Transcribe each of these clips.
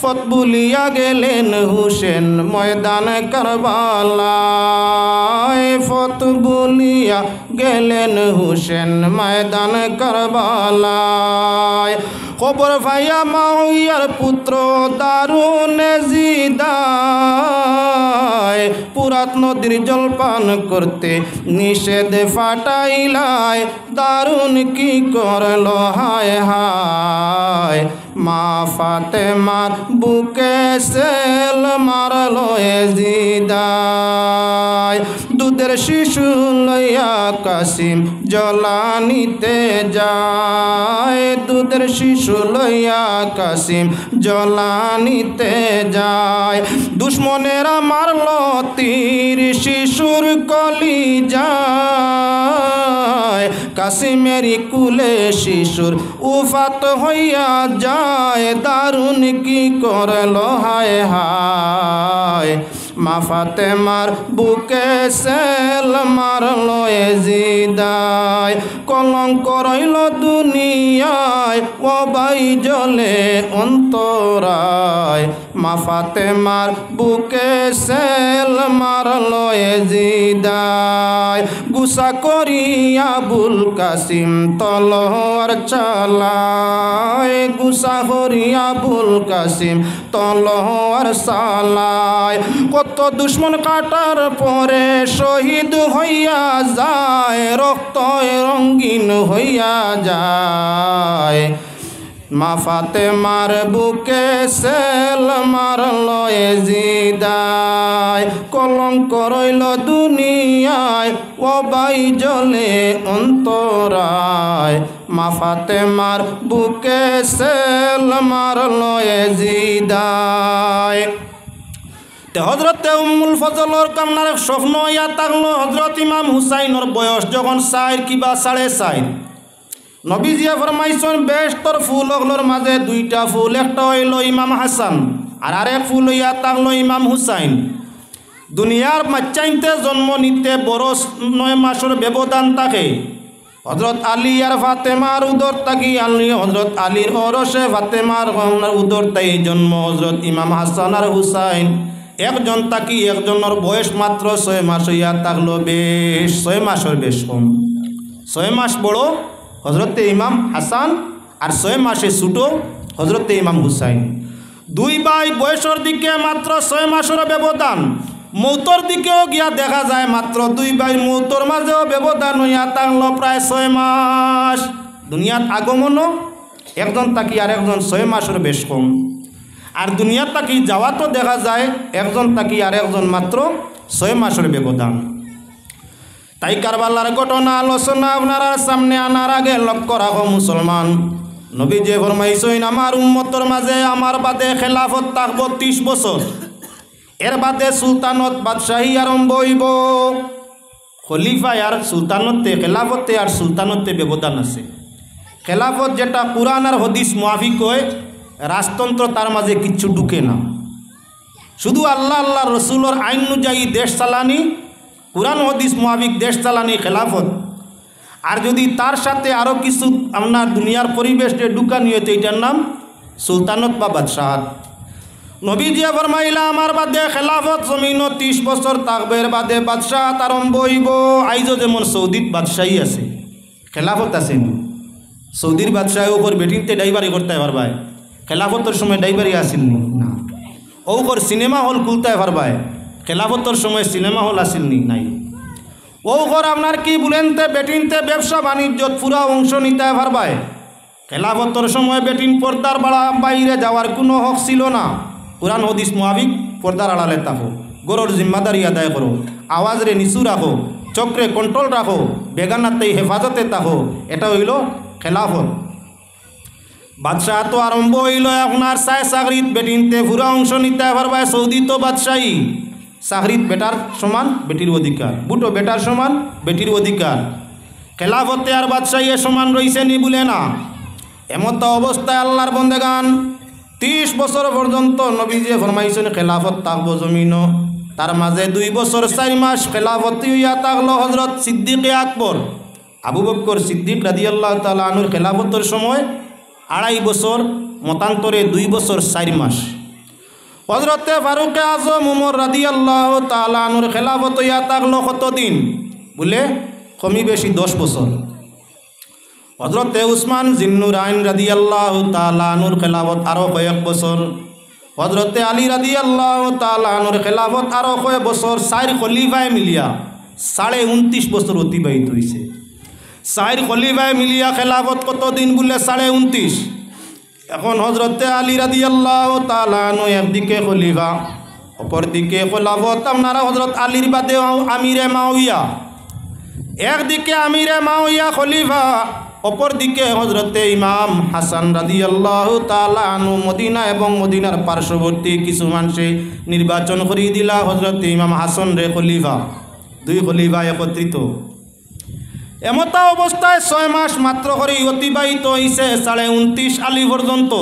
ফত বুলিয়া গেলেন হুসেন ময়দান কারবালায়, ফত বুলিয়া গেলেন হুসেন ময়দান কারবালায়। খবর ভাইয়া মাওয়ার পুত্র দারুন জিদায়, পুরাত নদীর জলপান করতে নিষেধ ফাটাইলায়, দারুন কি করলো হায় হায়। মা ফাতেমার বুকে সেল মারলো জিদায়, দুধের শিশু লইয়া কাসিম জ্বলানিতে যায়, দুধের শিশু লইয়া কাসিম জ্বলানিতে যায়। দুশ্মনেরা মারলো তীর শিশুর কলি যায়, কাসিমেরি কুলে শিশুর উফাত হইয়া যায়, দারুন কি করলো হায় হায়। মা ফাতেমার বুকে সেল মারলো জিদায়, কলঙ্ক রইল দুনিয়ায় ওবাই জ্বলে অন্তরায়। মা ফাতেমার বুকে সেল মারলো জিদায়, গুসা করিয়া আবুল কাসিম তলোয়ার চালায়, গুসা করিয়া আবুল কাসিম তলোয়ার চালায়। কত দুশ্মন কাটার পরে শহীদ হইয়া যায়, রক্ত রঙিন হইয়া যায়। মা ফাতেমার বুকে সেল মারলো জিদায়, কলঙ্ক রইল দুনিয়ায় ওবাই জ্বলে অন্তরায়। মা ফাতেমার বুকে সেল মারলো জিদায়। হজরতে উম্মুল ফজলর কামনার স্বপ্ন ইয়া থাকলো হজরত ইমাম হুসাইনের বয়স যখন 4 কিবা 4.5, নবীজিয়া ফরমাইছেন বেশতর ফুল ওগুলোর মাঝে 2টা ফুল, একটা হইল ইমাম হাসান আর আরেক ফুল ইয়া থাকলো ইমাম হুসাইন। দুনিয়ার বাচ্চাইতে জন্ম নিতে বড় 9 মাসের ব্যবধান থাকে। হজরত আলী আর ফাতেমার উদর থাকি আলী, হজরত আলীর ওরসে ফাতেমার উদর তাই জন্ম হজরত ইমাম হাসান আর হুসাইন। একজন তাকি একজনের বয়স মাত্র 6 মাস হইয়া থাকলো বেশ 6 মাসের বেশ কম। 6 মাস বড় হজরতে ইমাম হাসান আর 6 মাসে ছোটো হজরতে ইমাম হুসাইন। 2 ভাই বয়সের দিকে মাত্র 6 মাসের ব্যবধান, মৌতর দিকেও গিয়া দেখা যায় মাত্র 2 ভাই মৌতর মাঝেও ব্যবধান হইয়া থাকলো প্রায় 6 মাস। দুনিয়াত আগমনও একজন তাকি আর একজন 6 মাসের বেশ কম, আর দুনিয়া তাকি যাওয়া তো দেখা যায় একজন তাকি আর একজন মাত্র 6 মাসের ব্যবধান। তাই কারবালার ঘটনা আলোচনা আপনারা সামনে আনার আগে লক্ষ্য রাখো মুসলমান, নবী যে ফরমাইছেন আমার উম্মতর মাঝে আমার বাদে খেলাফত থাকবো 30 বছর, এর বাদে সুলতানত বাদশাহী আরম্ভ হইব। খলিফা আর সুলতানতে খেলাফতে আর সুলতানতে ব্যবধান আছে। খেলাফত যেটা কুরআন আর হাদিস মুআফিক হয়, রাজতন্ত্র তার মাঝে কিচ্ছু ঢুকে না, শুধু আল্লাহ আল্লাহ রসুলের আইন অনুযায়ী দেশ চালানি, কুরআন হাদিস মুআফিক দেশ চালানি খেলাফত। আর যদি তার সাথে আরও কিছু আপনার দুনিয়ার পরিবেশে ঢুকানি হইতে এটার নাম সুলতানত বা বাদশাহাত। নবীজিয়া ফরমাইলা আমার বাদে খেলাফত জমিন 30 বছর থাকবে, এর বাদে বাদশাহাত আরম্ভ হইব। আইজও যেমন সৌদিত বাদশাহী আছে, খেলাফত আছে। সৌদির বাদশাহ ওপর বেটিনতে ড্রাইভারি করতে পারবায়, খেলাফতের সময় ড্রাইভারি আসিল না। ওপর সিনেমা হল খুলতে পারবায়, খেলাফতের সময় সিনেমা হল আসিলনি নাই। ওপর আপনার কি বলেনতে বেটিনতে ব্যবসা বাণিজ্য পুরা অংশ নিতে পারবায়, খেলাফতের সময় বেটিন পর্দার বাইরে যাওয়ার কোনো হক ছিল না। কুরআন হাদিস মুআফিক পর্দার আড়ালে থাকো, গরুর জিম্মাদারি আদায় করো, আওয়াজরে নিচু রাখো, চক্রে কন্ট্রোল রাখো, বেগানাতে হেফাজতে থাকো, এটা হইল খেলাফত। বাদশাহ তো আরম্ভ হইল আপনার চাকরিত বেটিনতে পুরা অংশ নিতে পারবায়। সৌদি তো বাদশাহী, চাকরিত বেটার সমান বেটির অধিকার, বুটো বেটার সমান বেটির অধিকার। খেলাফতে আর বাদশাহী সমান রইছে নি বলে না। এমত অবস্থায় আল্লাহর বন্দেগান 30 বছর পর্যন্ত নবীজি ফরমাইছেন খেলাফত থাকবো জমিন। তার মাঝে 2 বছর 4 মাস খেলাফতি হইয়া থাকলো হজরত সিদ্দিকে আকবর। আবু বকর সিদ্দিক রাদিয়াল্লাহু তাআলা আনহুর খেলাফতের সময় 2.5 বছর, মতান্তরে 2 বছর 4 মাস হজরতে ফারুকে আজম উমর রাদিয়াল্লাহু তাআলা আনহুর খেলাফত হইয়া থাকলো কতদিন বলে কমি বেশি 10 বছর। হজরতে উসমান জিন্নুরাইন রাদিয়াল্লাহু তাআলা আনহুর খেলাফত আরও কয়েক বছর। হজরতে আলী রাদিয়াল্লাহু তাআলা আনহুর খেলাফত আরও কয়েক বছর। 4 খলিফায় মিলিয়া 29.5 বছর অতিবাহিত হয়েছে। 4 খলিফায় মিলিয়া খেলাফত কতদিন বলে 29.5। এখন হজরতে আলী রাদিয়াল্লাহু তাআলা আনহু একদিকে খলিফা, অপরদিকে খেলাফত আপনারা হজরত আলীর বাদে আমিরে মাওইয়া, একদিকে আমিরে মাওইয়া খলিফা, অপরদিকে হজরতে ইমাম হাসান রাদিয়াল্লাহু তাআলা আনহু। মদিনা এবং মদিনার পার্শ্ববর্তী কিছু মানুষে নির্বাচন করিয়ে দিলা হজরতে ইমাম হাসান রে খলিফা। 2 খলিফা একত্রিত। এমতা অবস্থায় 6 মাস মাত্র করে অতিবাহিত হয়েছে 29.5 আলী পর্যন্ত।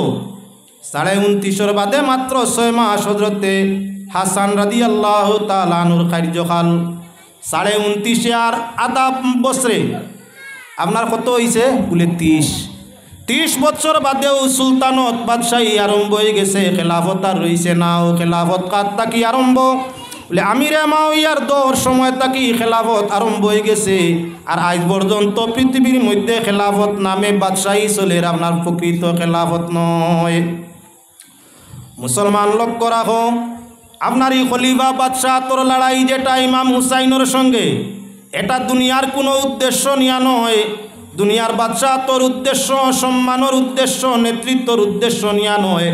29.5 বাদে মাত্র 6 মাস হজরতে হাসান রাদিয়াল্লাহু তাআলা আনহুর কার্যকাল। 29.5 আর আধা বছরে আপনার কত হয়েছে বলে 30 বছর বাদেও সুলতানত বাদশাহী আরম্ভ হয়ে গেছে। খেলাফত আর রয়েছে না। ও খেলাফত কার তাকি আরম্ভ বলে আমিরে মাওইয়ার দৌর সময় তাকি খেলাফত আরম্ভ হয়ে গেছে। আর আজ পর্যন্ত পৃথিবীর মধ্যে খেলাফত নামে বাদশাহী চলে, আপনার প্রকৃত খেলাফত নয়। মুসলমান লক্ষ্য রাখো, আপনার এই খলিফা বাদশাহ তোর লড়াই যেটা ইমাম হুসাইনের সঙ্গে, এটা দুনিয়ার কোনো উদ্দেশ্য নিয়া নয়। দুনিয়ার বাদশাহ তোর উদ্দেশ্য সম্মানের উদ্দেশ্য, নেতৃত্বর উদ্দেশ্য নিয়া নয়,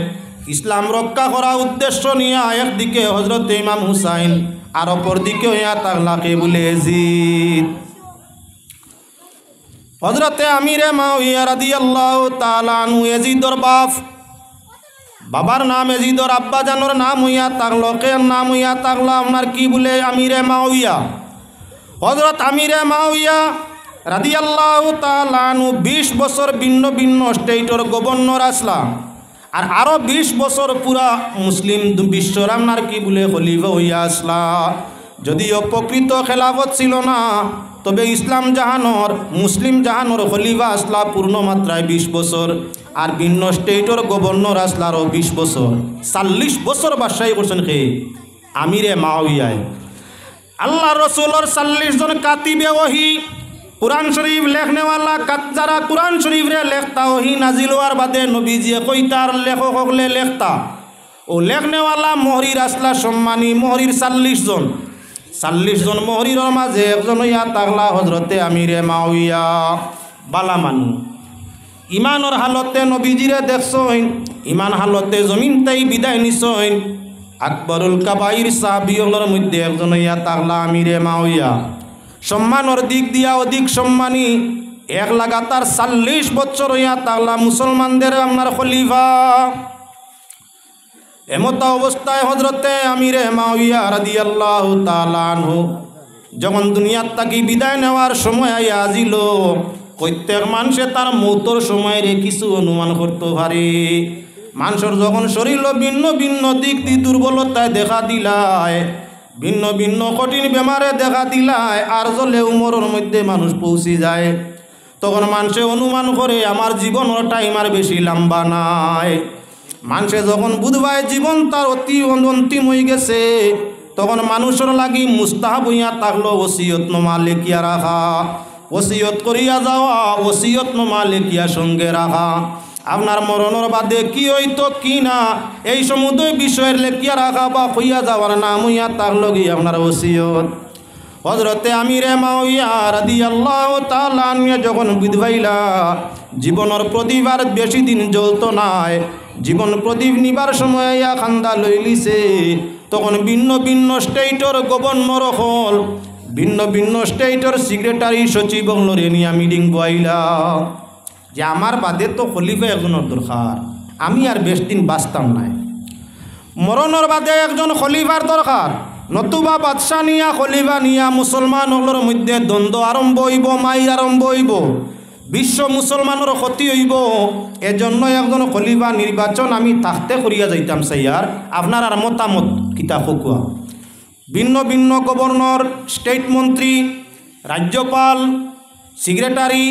ইসলাম রক্ষা করা উদ্দেশ্য নিয়া। একদিকে হজরত ইমাম হুসাইন আর অপরদিকে হইয়া তাগলাকে বলে এজিদ। হজরতে আমিরে মাওইয়া রাদিয়াল্লাহু তাআলা আনহু এজিদর বাপ, বাবার নাম এজিদর আব্বা জানোর নাম হইয়া তাগলো, কে নাম হইয়া তাগলো আপনার কি বলে আমিরে মাওইয়া। হজরত আমিরে মাওইয়া রাদিয়াল্লাহু তাআলা আনহু 20 বছর ভিন্ন ভিন্ন স্টেটর গভর্নর আসলা। আর আরও 20 বছর পুরা মুসলিম বিশ্বর আপনার কি বলে খলিফা হইয়া আসলা। যদিও প্রকৃত খেলাফত ছিল না, তবে ইসলাম জাহানোর মুসলিম জাহানোর খলিফা আসলা পূর্ণ মাত্রায় 20 বছর। আর ভিন্ন স্টেটর গভর্নর আসলা আরও 20 বছর। 40 বছর বাদশাহী করছেন কে আমিরে মাওইয়ায়। আল্লাহ রসুলোর 40 জন কাতিবে ওহি, কুরআন শরীফ লেখনেওয়ালা, যারা কুরআন শরীফ রে লেখতা ওহি নাজিল হওয়ার বাদে নবীজিয়ে কইতার লেখক হকলে লেখতা ও লেখনেওয়ালা মোহরির আসলা সম্মানী মোহরির 40 জন। 40 জন মোহরির মাঝে একজন হইয়া তাগলা হজরতে আমিরে মাওইয়া। বালা মানু ইমানর হালতে নবীজিরে দেখছইন, ইমান হালতে জমিনটাই বিদায় নিছইন। আকবরুল কাবাইর সাহাবীদের মধ্যে একজন হইয়া তাগলা আমিরে মাওইয়া। সম্মানের দিক দিয়া অধিক সম্মানী, এক লাগাতার 40 বছর হইয়া তাগলা মুসলমানদের আপনার খলিফা। এমতা অবস্থায় হজরতে আমিরে মাওইয়া রাদিয়াল্লাহু তাআলা আনহু যখন দুনিয়ার তাকি বিদায় নেওয়ার সময় আইয়া আজিল, প্রত্যেক মানুষে তার মৌতর সময়ের কিছু অনুমান করতে পারে। মানুষের যখন শরীর ভিন্ন ভিন্ন দিক দিয়ে দুর্বলতায় দেখা দিলায়, ভিন্ন ভিন্ন কঠিন বেমারে দেখা দিলায়, আর জলে উমরের মধ্যে মানুষ পৌঁছে যায়, তখন মানুষে অনুমান করে আমার জীবনের টাইম আর বেশি লম্বা নাই। মানুষে যখন বুধবায় জীবন তার অতি অন্তিম হয়ে গেছে, তখন মানুষের লাগি মুস্তাহাব হইয়া থাকলো ওসিয়তনামা লেখিয়া রাখা, ওসিয়ত করিয়া যাওয়া, ওসিয়তনামা লেখিয়া সঙ্গে রাখা। আপনার মরণের বাদে কি হইতো কি না এই সমুদ্র বিষয়ের লেখিয়া রাখা বা হইয়া যাওয়ার নাম হইয়া থাকলো কি আপনার ওসিয়ত। হজরতে আমিরে মাওইয়া রাদিয়াল্লাহু তাআলা আনহু যখন বিধবাইলা, জীবনের প্রদীপ আর বেশি দিন জ্বলত নাই, জীবন প্রদীপ নিবার সময় ইয়া খান্দা লইলিছে, তখন ভিন্ন ভিন্ন স্টেটর গভর্নর হল, ভিন্ন ভিন্ন স্টেটর সেক্রেটারি সচিব লরে নিয়ে মিটিং বইলা যে আমার বাদে তো খলিফা একজনের দরকার, আমি আর বেশ দিন বাঁচতাম নাই, মরণের বাদে একজন খলিফার দরকার, নতুবা বাদশাহ নিয়া খলিফা নিয়া মুসলমান হলর মধ্যে দ্বন্দ্ব আরম্ভ হইব, মাইর আরম্ভ হইব, বিশ্ব মুসলমানের ক্ষতি হইব। এজন্য একজন খলিফা নির্বাচন আমি থাকতে করিয়া যাইতাম সাইয়ার, আপনার আর মতামত কিতা খুকুয়া। ভিন্ন ভিন্ন গভর্নর, স্টেট মন্ত্রী, রাজ্যপাল, সেক্রেটারি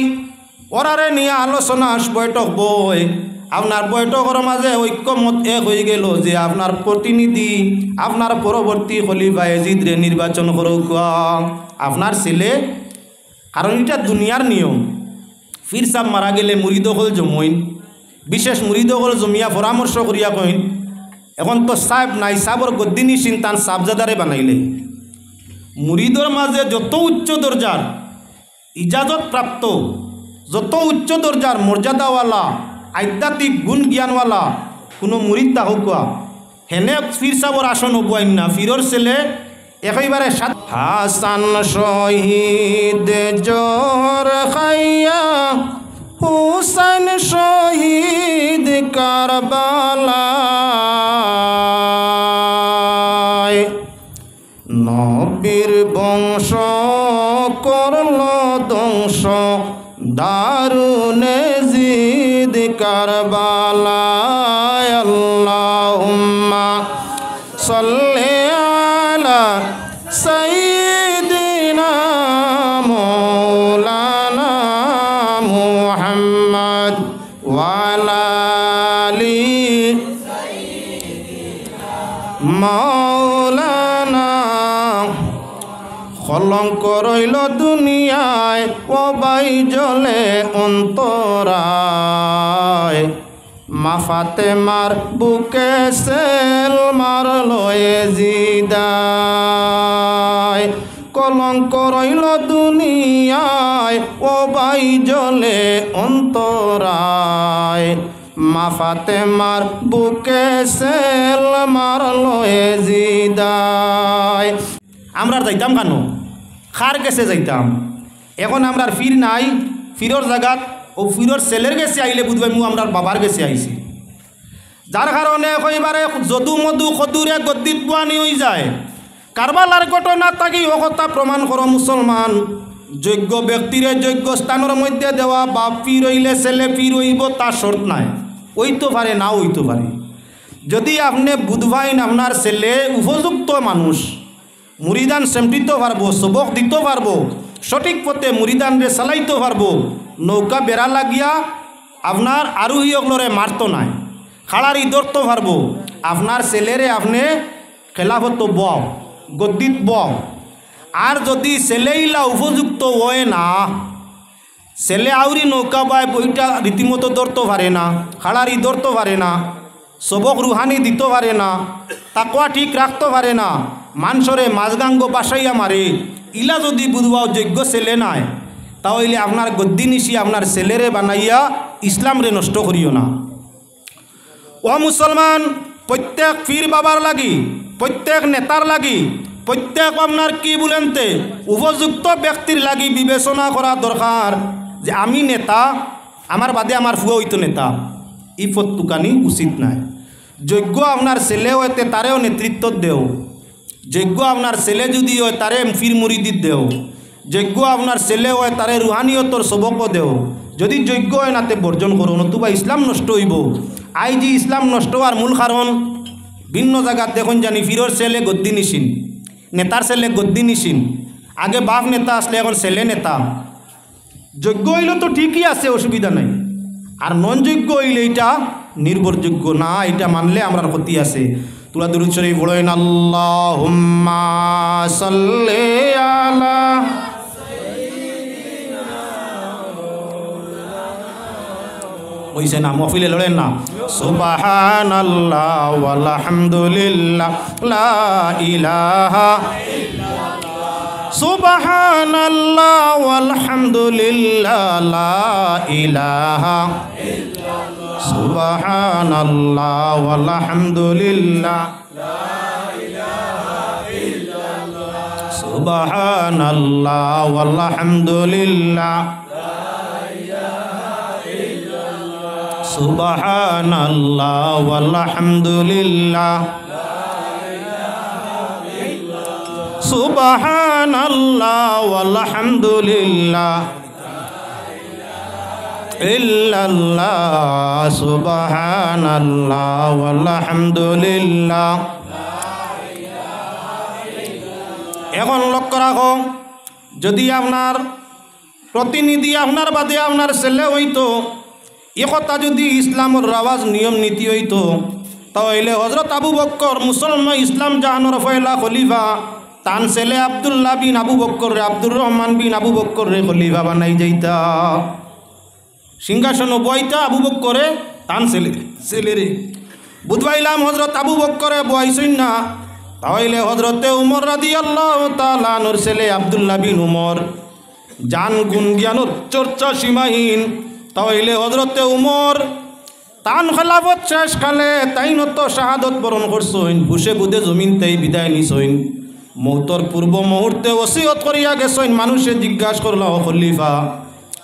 ওরারে নিয়ে আলোচনা বৈঠক বই, আপনার বৈঠকের মাঝে ঐক্যমত এক হয়ে গেল যে আপনার প্রতিনিধি আপনার পরবর্তী খলিফা ইয়াজিদরে নির্বাচন করুক আপনার ছেলে। কারণ এটা দুনিয়ার নিয়ম। ফির সাহেব মারা গেলে মুরিদ হল জমইন, বিশেষ মুরিদ হল জমিয়া পরামর্শ করিয়া কইন এখন তো সাহেব নাই, সাহেবর গদ্দিনী চিন্তান সাবজাদারে বানাইলে। মুরিদর মাঝে যত উচ্চ দরজার ইজাজত প্রাপ্ত, যত উচ্চ দরজার মর্যাদাওয়ালা আধ্যাত্মিক গুণ জ্ঞানওয়ালা কোনো মুরিদ তা হোক হেনে ফির সাবর আসন হবাইন না। ফিরর ছেলে একেবারে হাসান শহীদ জোর খাইয়া হুসাইন শহীদ কারবালায় নবীর বংশ করল ধ্বংস দারুনে জিদ কারবালায় আল্লাহুম্মা সাল্লি আলা সাইয়্যিদিনা মাওলানা মুহাম্মদ ওয়া আলা আলি মাওলানা। কলঙ্ক রইল দুনিয়ায় ওবাই জলে অন্তরায় মা ফাতেমার বুকে সেল মারল ইয়াজিদায়। কলঙ্ক রইল দুনিয়ায় ওবাই জলে অন্তরায় মা ফাতেমার বুকে সেল মারল ইয়াজিদায়। আমরা যাইতাম কেন? খার গেছে যাইতাম। এখন আমরা ফির নাই, ফিরর জায়গাত ও ফিরর ছেলের গেছে আইলে বুঝবাই মু আমরা বাবার গেছে আইছি। যার কারণে একেবারে যদু মধু খদুরে গদ্দিত পোয়ানি হয়ে যায়। কারবালার ঘটনা থাকি ও কথা প্রমাণ করো মুসলমান। যোগ্য ব্যক্তিরে যোগ্য স্থানের মধ্যে দেওয়া, বাপ ফির হইলে ছেলে ফির হইব তার শর্ত নাই। ওইতো পারে না ওইতো পারে। যদি আপনি বুধবাইন আপনার ছেলে উপযুক্ত মানুষ, মুরিদান সেমটিতে পারবো, সবক দিতে পারবো, সঠিক পথে মুরিদানরে চালাইতে পারবো, নৌকা বেড়া লাগিয়া আপনার আরোহী অগ্লরে মারতো নাই, খাড়ারি ধরতে পারবো, আপনার ছেলেরে আপনি খেলাফত বও, গদ্দিত বও। আর যদি ছেলেইলা উপযুক্ত হয় না, ছেলে আউরি নৌকা বায় বইটা রীতিমতো ধরতে পারে না, খাড়ারি ধরতে পারে না, সবক রুহানি দিতে পারে না, তাকওয়া ঠিক রাখতে পারে না, মানুষরে মাঝগাঙ্গ বাসাইয়া মারে, ইলা যদি বুধবাও যোগ্য ছেলে নাই, তাহলে আপনার গদ্দি নিশি আপনার ছেলেরে বানাইয়া ইসলামরে নষ্ট করিও না। ও মুসলমান, প্রত্যেক পীর বাবার লাগি, প্রত্যেক নেতার লাগি, প্রত্যেক আপনার কি বলেনতে উপযুক্ত ব্যক্তির লাগি বিবেচনা করা দরকার যে আমি নেতা, আমার বাদে আমার ফুয়া হইতো নেতা, ই ফতুকানি উচিত নাই। যোগ্য আপনার ছেলে হইতে তারেও নেতৃত্ব দেও, যোগ্য আপনার ছেলে যদি হয় তারে ফির মুরিদিত দেও, যোগ্য আপনার ছেলে হয় তারে রুহানিয়তর সবক দেও। যদি যোগ্য হয় নাতে বর্জন করো, নতুবা ইসলাম নষ্ট হইব। আই যে ইসলাম নষ্ট হওয়ার মূল কারণ ভিন্ন জায়গাত দেখুন জানি ফিরর ছেলে গদ্দি নিশিন, নেতার ছেলে গদ্দি নিশিন। আগে বাপ নেতা আসলে এখন ছেলে নেতা। যোগ্য হইলে তো ঠিকই আছে, অসুবিধা নাই। আর নন যোগ্য হইলে এটা নির্ভরযোগ্য না, এটা মানলে আমরা ক্ষতি আছে। তোরা দুরূদ শরীফ পড়েন, আল্লাহুম্মা সাল্লি আলা ওইসে না মহফিলে লড়েন না। সুবহানাল্লাহ ওয়ালহামদুলিল্লাহ লা ইলাহা সুবহানাল্লাহ ওয়ালহামদুলিল্লাহ লা ইলাহা সুবহানাল্লাহ ওয়ালহামদুলিল্লাহ সুবহানাল্লাহ ওয়ালহামদুলিল্লাহ সুবহানাল্লাহ ওয়ালহামদুলিল্লাহ সুবহানাল্লাহ ওয়ালহামদুলিল্লাহ ইল্লাল্লাহ সুবহানাল্লাহ ওয়ালহামদুলিল্লাহ। এখন লক্ষ্য রাখো, যদি আপনার প্রতিনিধি আপনার বাদে আপনার ছেলে হইতো, এ কথা যদি ইসলামের রাওয়াজ নিয়ম নীতি হইতো তাহলে হজরত আবু বক্কর মুসলমান ইসলাম জাহানোর ফয়লা খলিফা তান ছেলে আবদুল্লাহ বিন আবু বক্কর রে আব্দুর রহমান বিন আবু বক্কর রে খলিফা বানাই যাইতা সিংহাসন বইতা আবু বক্করে তান ছেলে রে বুধবাইলাম হজরত আবু বক্করে বয়সই না তাহলে হজরতে উমর রাদিয়াল্লাহু তাআলা আনহুর ছেলে আবদুল্লাহ বিন উমর জান গুণ জ্ঞানোর চর্চা সীমাহীন তাহলে হজরতে উমর তান খেলাফত শেষ কালে তাই নত শাহাদত বরণ করছইন হুসে বুধে জমিন তাই বিদায় নিছইন মৌতর পূর্ব মুহূর্তে ওসিয়ত করিয়া গেছইন মানুষে জিজ্ঞাসা করল খলিফা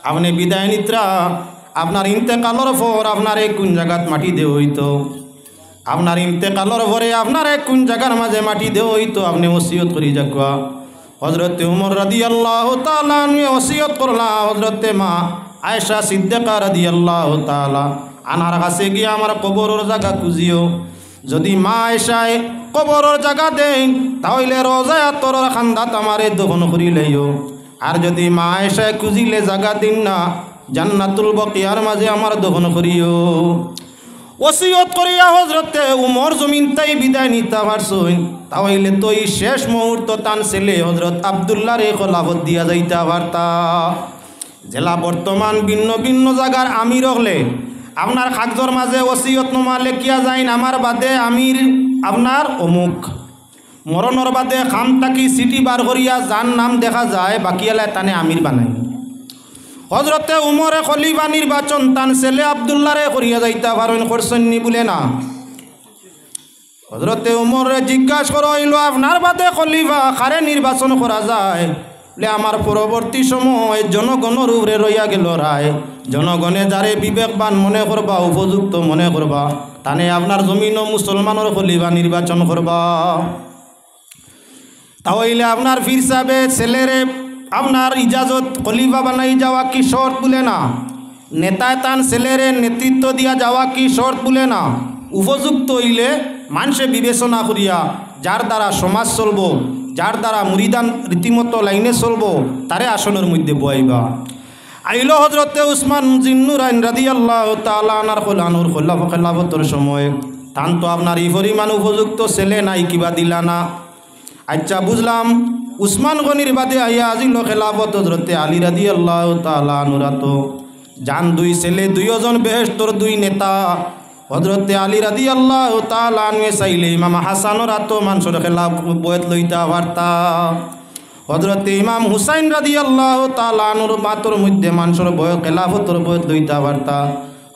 আপনি বিদায় নিত্রা আপনার ইন্তেকালর পর আপনার কোন জায়গাত মাটি দেও হইতো আপনার ইন্তেকালর পরে আপনার কোন জায়গার মাঝে মাটি দেও হইতো আপনি ওসিয়ত করি যাকুয়া হজরতে উমর রাদিয়াল্লাহু তাআলা আনহু ওসিয়ত করলা হজরতে মা আয়েশা সিদ্দিকা রাদিয়াল্লাহু তাআলা আনার কাছে গিয়ে আমার কবরের জায়গা খুঁজিও যদি মা আয়েশায় কবরের জায়গা দেন তাহলে রোজায় তোর খান্দাত আমারে দফন করি লইও আর যদি মা আয়েশায় খুঁজিলে জায়গা দিন না জান্নাতুল বাকিয়ার মাঝে আমার দফন করিও ওসিয়ত করিয়া হজরতে উমর জমিন তাই বিদায় নিতে পারছইন তাহলে তো এই শেষ মুহূর্ত তান ছেলে হজরত আবদুল্লাহ রে খলাফত দিয়া যাইতে পারতা জেলা বর্তমান ভিন্ন ভিন্ন জায়গার আমির হলে আপনার কাগজর মাঝে ওসিয়ত নামা লেখিয়া যাইন আমার বাদে আমির আপনার অমুক মরণর বাদে খাম তাকি সিটি বার করিয়া যার নাম দেখা যায় বাকি এলায় তানে আমির বানাই হজরতে উমরে খলিফা নির্বাচন তান ছেলে আবদুল্লাহ রে করিয়া যাইতা পারেন করছেননি বলে না হজরতে উমরে জিজ্ঞাসা করা হইল আপনার বাদে খলিফা কারে নির্বাচন করা যায় বলে আমার পরবর্তী সময় জনগণের উপরে রইয়া গেল রায় জনগণে যারে বিবেকবান মনে করবা উপযুক্ত মনে করবা তানে আপনার জমিন ও মুসলমানের খলিফা নির্বাচন করবা তাহলে আপনার ফির সাহেবে ছেলেরে আপনার ইজাজত খলিফা বানাই যাওয়া কি শর্ত বলে না নেতায় তান ছেলেরে নেতৃত্ব দিয়া যাওয়া কি শর্ত বলে না উপযুক্ত হইলে মানুষে বিবেচনা করিয়া যার দ্বারা সমাজ চলব যার দ্বারা মুরিদান রীতিমতো লাইনে চলব তারে আসনের মধ্যে বয়াইবা আইল হজরতে উসমান জিন্নুরাইন রাদিয়াল্লাহু তাআলা আনহুর খেলাফতের সময় তান তো আপনার এই পরিমাণ উপযুক্ত ছেলে নাই কিবা দিলা না আচ্ছা বুঝলাম উসমান গনির বাদে আইয়া আজিল খেলাফত হজরতে আলী রাদিয়াল্লাহু তাআলা আনহুরা তো জান দুই ছেলে দুইজন বেহেশতর দুই নেতা হজরতে আলী রাদিয়াল্লাহু তাআলা আনহু চাইলে ইমাম হাসানের আতো মানুষের খেলাফ বয়ত লইতা পারতা হজরতে ইমাম হুসাইন রাদিয়াল্লাহু তাআলা আনহুর বাতর মধ্যে মানুষের বয় খেলাফতর বয়ত লইতা পারতা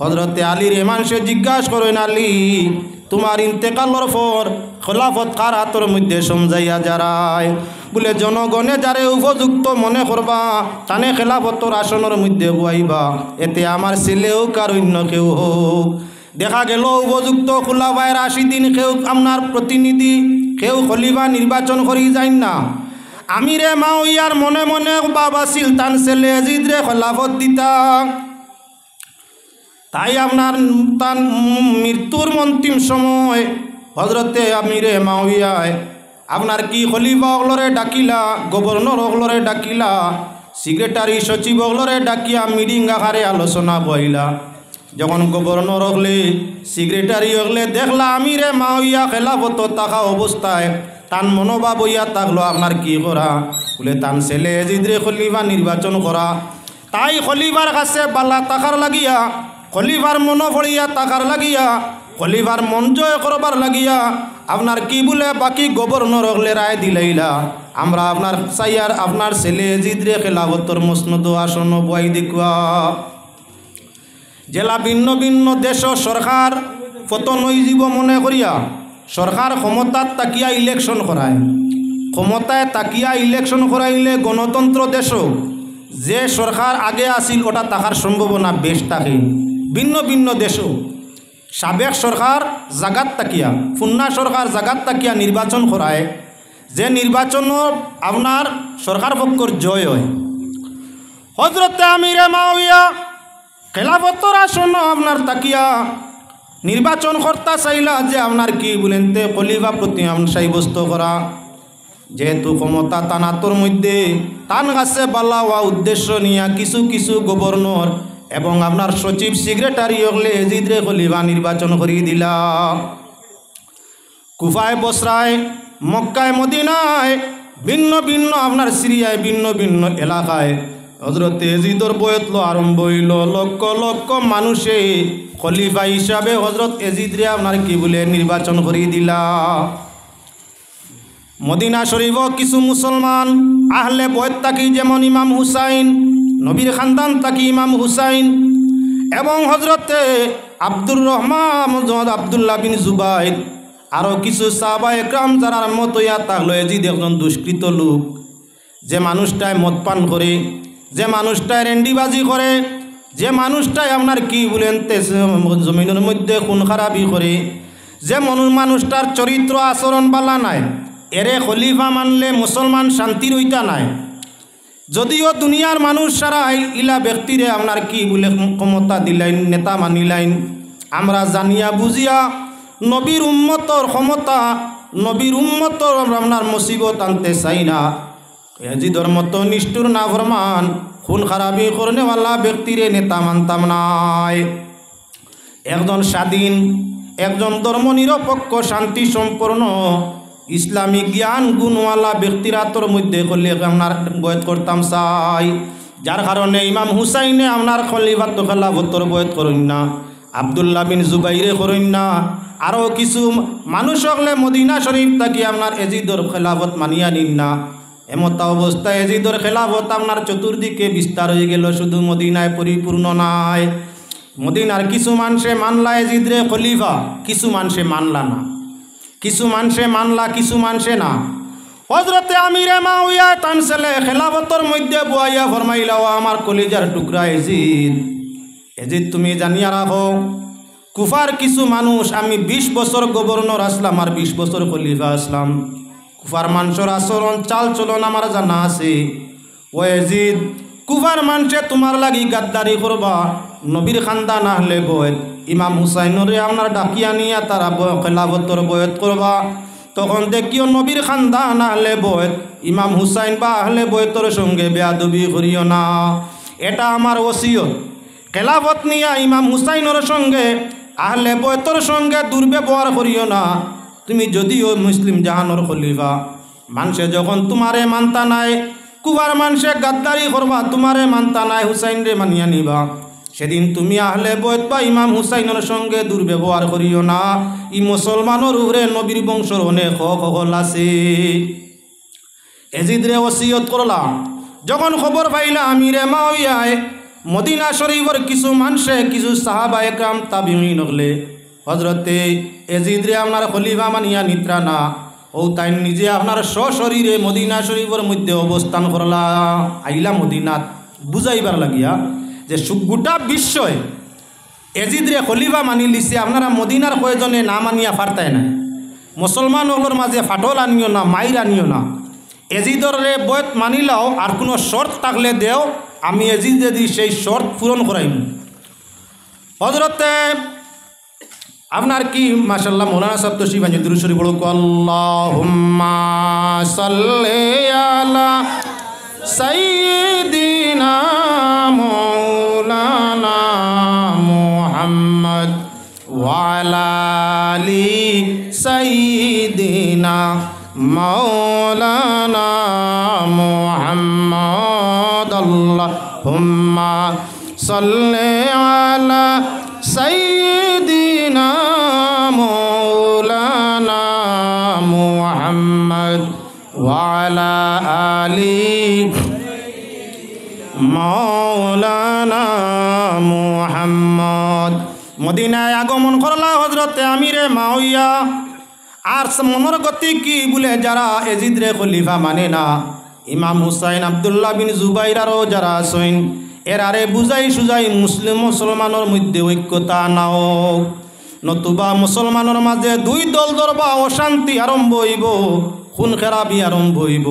হজরতে আলীর মানুষে জিজ্ঞাসা করেন আলী তোমার ইন্তেকালর পর খেলাফত কার হাতের মধ্যে সমঝাইয়া যারায় বলে জনগণে যারে উপযুক্ত মনে করবা তানে খেলাফতর আসনের মধ্যে বয়াইবা এতে আমার ছেলে হোক আর অন্য কেউ হোক দেখা গেল উপযুক্ত খোলাফায় রাশিদিন কেউ আপনার প্রতিনিধি কেউ খলিফা নির্বাচন করি যাই না আমিরে মাওয়ার মনে মনে বাবা ছিল তান ছেলে ইয়াজিদরে খেলাফত দিতা তাই আপনার তার মৃত্যুর অন্তিম সময় হজরতে আমিরে মাওয়ায় আপনার কি খলিফা অগলরে ডাকিলা গভর্নর অগলরে ডাকিলা সেক্রেটারি সচিব অগলরে ডাকিয়া মিটিং আকারে আলোচনা বইলা যখন গভর্নর হলে সেক্রেটারি হলে দেখলা আমিরে মাওয়াইয়া খেলাফত থাকা অবস্থায় তান মনোভাব হইয়া থাকলো আপনার কি করা বলে তান ছেলে ইয়াজিদরে খলিফা নির্বাচন করা তাই খলিফার কাছে বালা থাকার লাগিয়া খলিফার মনোভরিয়া থাকার লাগিয়া খলিফার মন জয় করবার লাগিয়া আপনার কি বলে বাকি গভর্নর হলে রায় দিলাইলা আমরা আপনার চাইয়ার আপনার ছেলে ইয়াজিদরে খেলাফতর মসনদ আসন বই দেখুয়া জেলা ভিন্ন ভিন্ন দেশ সরকার পতন হইব মনে করিয়া সরকার ক্ষমতার তাকিয়া ইলেকশন করায় ক্ষমতায় তাকিয়া ইলেকশন করাইলে গণতন্ত্র দেশ যে সরকার আগে আসিল ওটা থাকার সম্ভাবনা বেশ থাকে ভিন্ন ভিন্ন দেশ সাবেক সরকার জাগাত তাকিয়া ফুন্না সরকার জাগাত তাকিয়া নির্বাচন করায় যে নির্বাচন আপনার সরকার পক্ষর জয় হয় হজরতে আমিরে মাওয়াইয়া খেলাফতর আসন আপনার তাকিয়া নির্বাচন কর্তা চাইলা যে আপনার কি বলেন তে খলিফা প্রতি সাব্যস্ত করা যেহেতু ক্ষমতা তানাতর মধ্যে তান গাছে বালা হওয়া উদ্দেশ্য নিয়া কিছু কিছু গভর্নর এবং আপনার সচিব সেক্রেটারি হলে এজিদরে খলিফা নির্বাচন করিয়ে দিলা। কুফায়, বসরায়, মক্কায়, মদিনায়, ভিন্ন ভিন্ন আপনার সিরিয়ায় ভিন্ন ভিন্ন এলাকায় হজরত এজিদর বয়তলো আরম্ভ হইল। লক্ষ লক্ষ মানুষে খলিফা হিসাবে হজরত এজিদরে আপনার কি বলে নির্বাচন করিয়ে দিলা। মদিনা শরীফ কিছু মুসলমান আহলে বয়ত তাকি, যেমন ইমাম হুসাইন, নবীর খানদান তাকি ইমাম হুসাইন, এবং হজরতে আব্দুর রহমান আবদুল্লাহ বিন জুবাইর, আরও কিছু সাহাবা একরাম যারা মতো ইয়া থাকলো এজিদ একজন দুষ্কৃত লোক, যে মানুষটায় মদ পান করে, যে মানুষটায় রেন্ডিবাজি করে, যে মানুষটায় আপনার কি বলেন জমিনের মধ্যে খুন খারাপি করে, যে মানুষটার চরিত্র আচরণ বালা নাই, এরে খলিফা মানলে মুসলমান শান্তি রইতা নাই। যদিও দুনিয়ার মানুষ সারাই ইলা ব্যক্তিরে আপনার কি বলে ক্ষমতা দিলাইন, নেতা মানিলাইন, আমরা জানিয়া বুঝিয়া নবীর উম্মতর ক্ষমতা, নবীর উম্মতর আপনার মুসিবত আনতে চাই না। এজিদর মতো নিষ্ঠুর নাফরমান খুন খারাপি করনেওয়ালা ব্যক্তিরে নেতা মানতাম নাই। একজন স্বাধীন, একজন ধর্মনিরপেক্ষ, শান্তি সম্পন্ন, ইসলামিক জ্ঞান গুণওয়ালা ব্যক্তির আতর মধ্যে করলে আপনার বয়ত করতাম চাই। যার কারণে ইমাম হুসাইনে আপনার খলিফাত খেলাফতর বয়ত করেন না, আবদুল্লাহ বিন জুবাইরে করেন না, আরও কিছু মানুষ হলে মদিনা শরীফ থাকি আপনার এজিদর খেলাফত মানিয়া নিন না। এমতা অবস্থায় এজিদর খেলাফত আপনার চতুর্দিকে বিস্তার হয়ে গেল, শুধু মদিনায় পরিপূর্ণ নাই। মদিনার কিছু মানুষে মানলা এজিদরে খলিফা, কিছু মানুষে মানলা না, কিছু মানুষে মানলা, কিছু মানুষে না। হজরতে আমিরে মাউইয়া তান ছেলে খেলাফতর মধ্যে বুয়াইয়া ফরমাইলা, ও আমার কলিজার টুকরা এজিদ, এজিদ তুমি জানিয়া রাখো, কুফার কিছু মানুষ, আমি 20 বছর গভর্নর আসলাম আর 20 বছর খলিফা আসলাম, কুফার মানুষের আচরণ চাল চলন আমার জানা আছে। ও এজিদ, কুফার মানুষে তোমার লাগি গাদ্দারি করবা, নবীর খান্দা না হলে বয়ত ইমাম হুসাইনরে আপনার ডাকিয়া নিয়া তারা খেলাফতর বয়ত করবা, তখন দেখিও নবীর খান্দা না হলে বয়ত ইমাম হুসাইন বা আহলে বয়তর সঙ্গে বেয়াদবি করিও না। এটা আমার ওসিয়ত। খেলাফত নিয়া ইমাম হুসাইনের সঙ্গে আহলে বয়তর সঙ্গে দুর্ব্যবহার করিও না। তুমি যদিও মুসলিম জাহানোর খলিফা, মানুষে যখন তোমারে মানতা নাই, কুফার মানুষে গাদ্দারি করবা, তোমারে মানতা নাই, হুসাইন রে মানিয়া নিবা, সেদিন তুমি আহলে বয়ত বা ইমাম হুসাইনের সঙ্গে দুর্ব্যবহার করিও না। ই মুসলমানের উপরে নবীর বংশর অনেক হল আছে। এজিদরে ওসিয়ত করলাম। যখন খবর পাইলা আমিরে মাউইয়ায় মদিনা শরীফের কিছু মানুষে, কিছু সাহাবা একরাম তাবিঈন হলে হজরতে এজিদরে আপনার খলিফা মানিয়া নিত্রা না, ও তাই নিজে আপনার সশরীরে মদিনা শরীফের মধ্যে অবস্থান করলা। আইলা মদিনাত বুঝাইবার লাগিয়া যে গোটা বিশ্বয় এজিদরে খলিফা মানি লিছে, আপনারা মদিনার কয়জনে না মানিয়া ফারতায় না। মুসলমান হলোর মাঝে ফাটল আনিও না, মাইর আনিও না। এজিদরে বয়ত মানিলাও আর কোনো শর্ত থাকলে দেও, আমি এজিদ যদি সেই শর্ত পূরণ করাইম। হজরতে আপনার কি মাশাআল্লাহ মৌলানা সাহেব তো শিবানী দুরূদ শরীফ পড়ো, আল্লাহুম্মা সাল্লি আলা সাইয়্যিদিনা মাওলানা মুহাম্মদ ওয়া আলা আলি সাইয়্যিদিনা মাওলানা মুহাম্মদ। আল্লাহুম্মা সাল্লি আলা সাইয়্যিদিনা মাওলানা মুহাম্মদ ওয়া আলা আলি মাওলানা মুহাম্মদ। মদিনায় আগমন করলা হজরতে আমিরে মাউইয়া। আর মনের গতি কি বলে যারা এজিদরে খলিফা মানে না, ইমাম হুসাইন আবদুল্লাহ বিন জুবাইর আরও যারা আছেন, এরারে বুঝাই সুজাই মুসলমানের মধ্যে ঐক্যতা নাও, নতুবা মুসলমানের মাঝে দুই দল ধরবা, অশান্তি আরম্ভ হইব, খুন খেরাবি আরম্ভ হইব।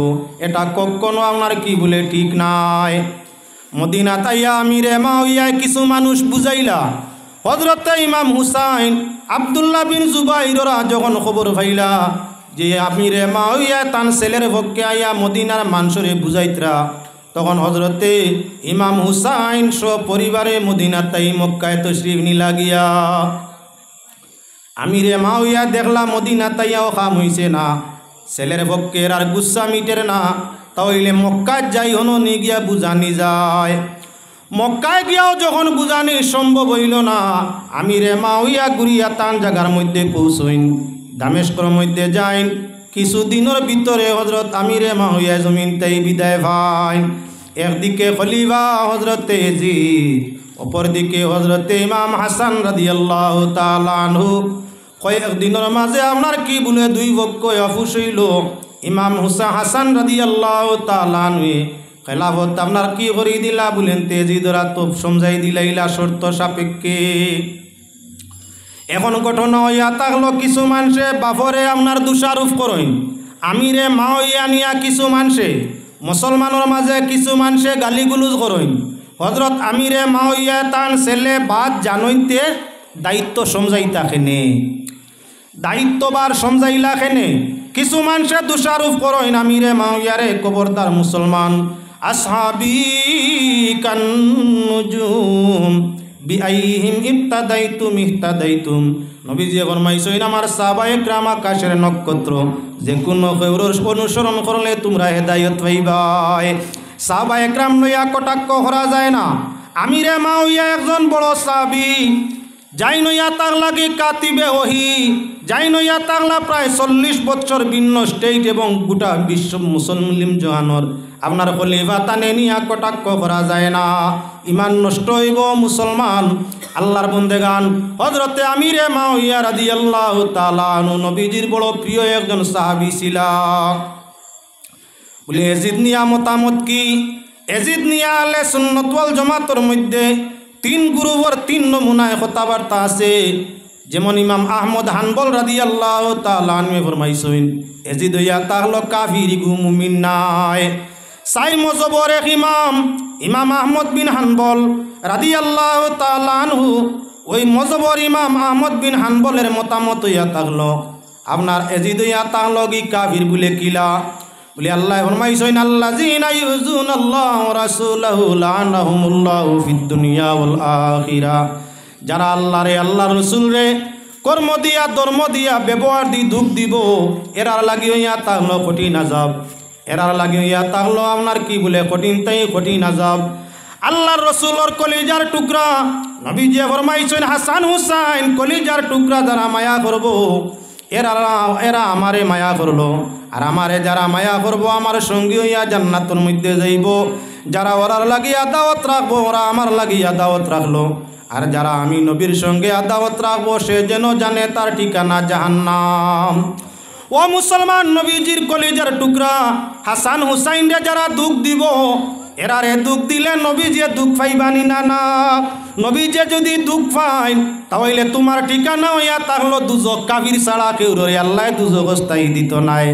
এটা কখনো আপনার কি বলে ঠিক নাই। মদিনা তাইয়া আমিরে মাউইয়ায় কিছু মানুষ বুঝাইলা। হজরতে ইমাম হুসাইন আবদুল্লাহ বিন জুবাইররা যখন খবর পাইলা যে আমিরে মাউইয়া তান ছেলের পক্ষে আইয়া মদিনার মানুষরে বুঝাইতরা, তখন হজরতে ইমাম হুসাইন সপরিবারে মদিনা তাই মক্কায় তশরিফ নিলা গিয়া আমিরে মাওইয়া দেখলা মদিনা তাইয়াও খাম হইছে না, ছেলের পক্ষের আর গুসা মিটের না, তাহলে মক্কায় যাই হনো নি গিয়া বুঝানি যায়। মক্কায় গিয়াও যখন বুঝানি সম্ভব হইল না, আমিরে মাওইয়া ঘুরিয়া তান জায়গার মধ্যে পৌঁছইন, দামেস্কর মধ্যে যাইন। কিছুদিনের ভিতরে হজরত আমিরে মাওইয়া জমিন তাই বিদায় ভাই। একদিকে খলিফা হজরতে ইয়াজিদ, অপরদিকে হজরতে ইমাম হাসান রাদিয়াল্লাহু তাআলা আনহু। কয়েকদিনের মাঝে আপনার কি বলে দুই পক্ষ অফুস হইল। ইমাম হাসান রাদিয়াল্লাহু তাআলা আনহু খেলাফত আপনার কি করে দিলা বলেন তেজিদরা তো সমঝাই দিলাইলা শর্ত সাপেক্ষে। এখন ঘটনা হইয়া থাকলো কিছু মানুষে বাফরে আপনার দোষারোপ করেন, আমিরে মাওইয়া নিয়া কিছু মানুষে মুসলমানের মাঝে কিছু মানুষে গালিগুলুজ করেন। হজরত আমিরে মাওইয়া তান ছেলে বাদ জানইতে দায়িত্ব সমঝাইতা খেনে, দায়িত্ববার সমঝাইলা খেনে। কিছু মানুষে দোষারোপ করেন আমিরে মাওইয়ারে, খবরদার মুসলমান, আসহাবি কান্নুজুম বিআইহিম ইবতাদাইতুম ইহতাদাইতুম। নবীজি ফরমাইছেন আমার সাহাবায়ে কিরাম আকাশের নক্ষত্র, যে কোনো কেউর অনুসরণ করলে তোমরা হেদায়েত পাইবা। সাহাবায়ে কিরাম লইয়া কটাক্ষ করা যায় না। আমিরে মাওইয়া একজন বড় সাহাবী, যাই নইয়া তার লাগে কাতিবে ওহি, যাই নইয়া তাগলা প্রায় 40 বছর ভিন্ন স্টেট এবং গোটা বিশ্ব মুসলিম জাহানোর আপনার খলিফা তানে নিয়া কটাক্ষ করা যায় না, ইমান নষ্ট হইব মুসলমান। আল্লাহর বন্দেগান হজরতে আমিরে মাওইয়া রাদিয়াল্লাহু তাআলা আনহু নবীজির বড় প্রিয় একজন সাহাবী ছিলা। বলে ইয়াজিদ নিয়া মতামত কি? ইয়াজিদ নিয়া আলে সুন্নাত ওয়াল জামাতের মধ্যে 3 গ্রুপের 3 নমুনায় কথাবার্তা আছে। যেমন ইমাম আহমদ হানবল রাদিয়াল্লাহু তাআলা আনহু ফরমাইছেন ইয়াজিদ হইয়া তাহলো কাফির গু মুমিন নাই। সাই মজবর এক ইমাম আহমদ বিন হানবল রাদিয়াল্লাহু তাআলা আনহু, ওই মজবর ইমাম আহমদ বিন হানবলের মতামত হইয়া থাকলো আপনার ইয়াজিদ হইয়া তাহলো কি কাফির বলে কিলা? বলে আল্লাহ ফরমাইছেন আল্লাযিনা ইউযুনাল্লাহু ওয়া রাসূলাহু লাআনাহুমুল্লাহু ফিদ দুনিয়া ওয়াল আখিরা। যারা আল্লাহরে আল্লাহর রাসূলরে কর্ম দিয়া ধর্ম দিয়া ব্যবহার দি দুঃখ দিব, এরার লাগি হইয়া তাহলো কঠিন আযাব, এরার লাগি হইয়া তাহলো আপনার কি বলে কঠিন তাই কঠিন আযাব। আল্লাহর রাসূলের কলিজার টুকরা নবীজি ফরমাইছেন হাসান হুসাইন কলিজার টুকরা যারা মায়া করব, এরা আমারে মায়া করলো, আর আমারে যারা মায়া করবো আমার সঙ্গী হইয়া জান্নাতের মধ্যে যাইব। যারা ওরার লাগিয়া দাওয়াত রাখবো ওরা আমার লাগিয়া দাওয়াত রাখলো, আর যারা আমি নবীর সঙ্গে দাওয়াত রাখবো সে যেন জানে তার ঠিকানা জাহান্নাম। ও মুসলমান, নবীজির কলিজার টুকরা হাসান হুসাইনরে যারা দুঃখ দিব, এরারে দুঃখ দিলে নবীজি দুঃখ পাইবানি না? না, নবীজি যদি দুঃখ পাইন তাহলে তোমার ঠিকানা হইয়া তাহলো দুজক। কাফির ছাড়া কেউ রে আল্লাহ দুজক স্থায়ী দিত নাই।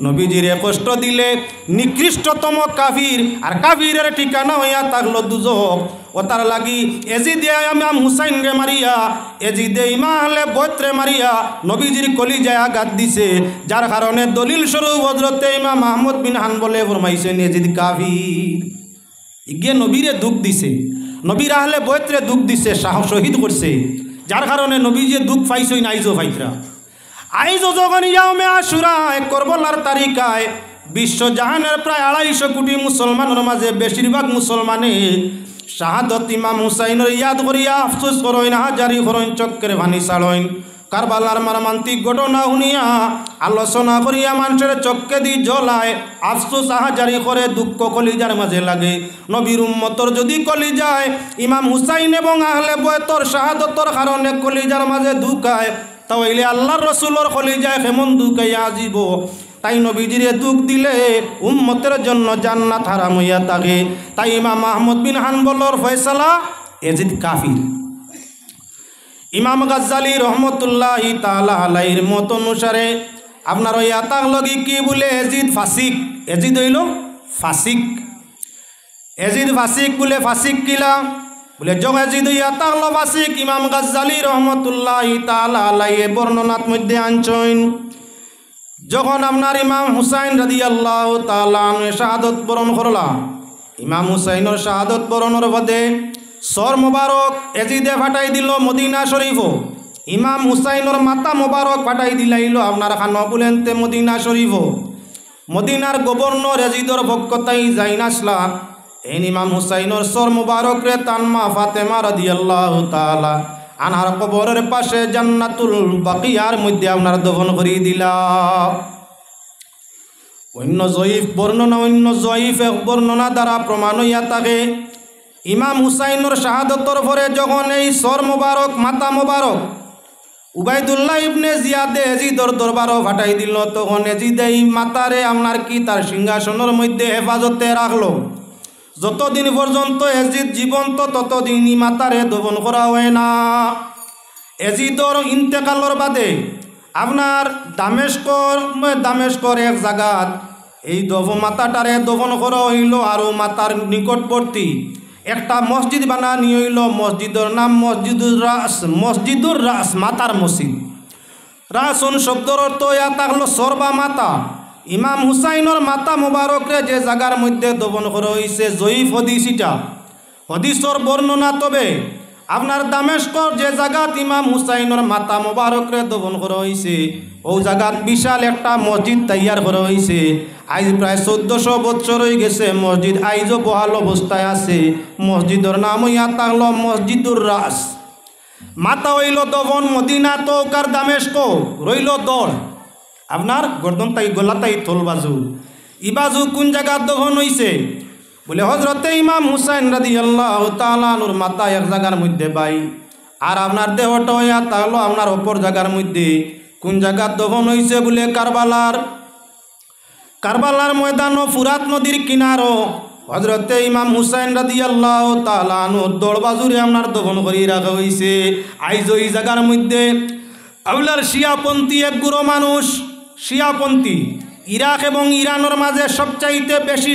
নবীজিরে কষ্ট দিলে নিকৃষ্টতম কাফির, আর কাফিরের ঠিকানা হইয়া থাকলো দুজক। ও তার লাগি এজিদে ইমাম হুসাইন রে মারিয়া, এজিদে ইমাম আহলে বয়তরে মারিয়া নবীজির কলিজায় আঘাত দিছে, যার কারণে দলিল স্বরূপ হযরতে ইমাম আহমদ বিন হানবলে ফরমাইছেন এজিদ কাফির। ইগে নবীরে দুঃখ দিছে, নবীর আহলে বয়তরে দুঃখ দিছে, শহীদ করছে, যার কারণে নবীজি দুঃখ পাইছই নাইজো ভাইরা। আইজো যখন ইয়াউমে আশুরা করবলার তারিখায় বিশ্ব জাহানের প্রায় 250 কোটি মুসলমানের মাঝে বেশিরভাগ মুসলমানে শাহাদত ইমাম হুসাইনের ইয়াদ করিয়া আফসোস করেন, হাজারি করেন, চক্কের ভানি ছাড়েন। কারবালার মর্মান্তিক ঘটনা শুনিয়া আলোচনা করিয়া মানুষের চক্কে দি জ্বলায়, আফসোস হাজারি করে, দুঃখ কলিজার মাঝে লাগে। নবীর উম্মতর যদি কলিজায় ইমাম হুসাইন এবং আহলে বয়তর শাহাদতর কারণে কলিজার মাঝে দুঃখায়, তাহলে আল্লাহর রাসূলের কলিজায় কেমন দুঃখাইয়া আসিব। তাই নবীজিরে দুঃখ দিলে উম্মতের জন্য জান্নাত হারাম হইয়া থাকে। তাই ইমাম আহমদ বিন হানবলের ফয়সালা এজিদ কাফির। ইমাম গাজ্জালি রহমতুল্লাহি তাআলা আলাইহির মত অনুসারে আপনার ওই আতাক লগি কি বলে এজিদ ফাসিক, এজিদ হইল ফাসিক, এজিদ ফাসিক বলে। ফাসিক কিলা বলে যখন এজিদ হইয়া তাকলো ফাসিক, ইমাম গাজ্জালি রহমতুল্লাহি তাআলা আলাইহি বর্ণনার মধ্যে আনছেন যখন আপনার ইমাম হুসাইন রাদিয়াল্লাহু তাআলা আনহু শাহাদত বরণ করলা, ইমাম হুসাইনের শাহাদত বরণের বাদে সর মোবারক এজিদে ফাটাই দিল মদিনা শরীফও। ইমাম হুসাইনের মাতা মোবারক ফাটাই দিলাইল আপনার খানবুলেনতে মদিনা শরীফও। মদিনার গভর্নর এজিদর ভক্কতাই জাইনাসলা এই ইমাম হুসাইনের সর মোবারক রে তানমা ফাতেমা রাদিয়াল্লাহু তাআলা আনহার কবরের পাশে জান্নাতুল বাকিয়ার মধ্যে আপনার দফন করে দিলা। অন্য জয়ীফ বর্ণনা দ্বারা প্রমাণ হইয়া থাকে ইমাম হুসাইনের শাহাদতর পরে যখন এই সর মোবারক মাতা মোবারক উবাইদুল্লাহ ইবনে জিয়াদে এজিদর দরবারও ফাটাই দিল, তখন এজিদে এই মাতারে আপনার কি তার সিংহাসনের মধ্যে হেফাজতে রাখলো। যতদিন পর্যন্ত এজিদ জীবন্ত ততদিন মাতারে দফন করা হয় না। এজিদর ইন্তেকালর বাদে আপনার দামেস্কর এক জায়গাত এই মাতাটারে দফন করা হইল, আর মাতার নিকটবর্তী একটা মসজিদ বানানি হইল। মসজিদের নাম মসজিদুর রাস মাতার মসজিদ। রাসুন শব্দর অর্থ ইয়া থাকলো সর্বা মাতা। ইমাম হুসাইনের মাতা মোবারকরে যে জায়গার মধ্যে দফন করা হয়েছে জয়ীফ হদিসিটা হদিসর বর্ণনা। তবে আপনার দামেস্কর যে জায়গাত ইমাম হুসাইনের মাতা মোবারকরে দফন করা হয়েছে ও জায়গাত বিশাল একটা মসজিদ তৈয়ার করা হয়েছে। আজ প্রায় 1400 বছর হয়ে গেছে মসজিদ আইজও বহাল অবস্থায় আছে। মসজিদের নাম ইয়া থাকলো মসজিদুর রাস। মাতা হইল দফন মদিনা তৌকার দামেস্ক রইল দড় আপনার গর্দন তাই গলা তাই থল বাজু। ইবাজু কোন জায়গার দফন হইছে বলে হজরতে ইমাম হুসাইন রাদিয়াল্লাহু তাআলা আনহুর মাতা এক জায়গার মধ্যে বাই, আর আপনার দেহটা হইয়া তাহলো আপনার অপর জায়গার মধ্যে। কোন জায়গার দফন হইছে বলে কারবালার ময়দান ও ফুরাত নদীর কিনারও হজরতে ইমাম হুসাইন রাদিয়াল্লাহু তাআলা আনহুর দড়বাজুরে আপনার দফন করি রাখা হইছে। আইজ ওই জায়গার মধ্যে আপনার শিয়াপন্থী এক গুরু মানুষ, শিয়াপন্থী ইরাক এবং ইরানের মাঝে সবচাইতে বেশি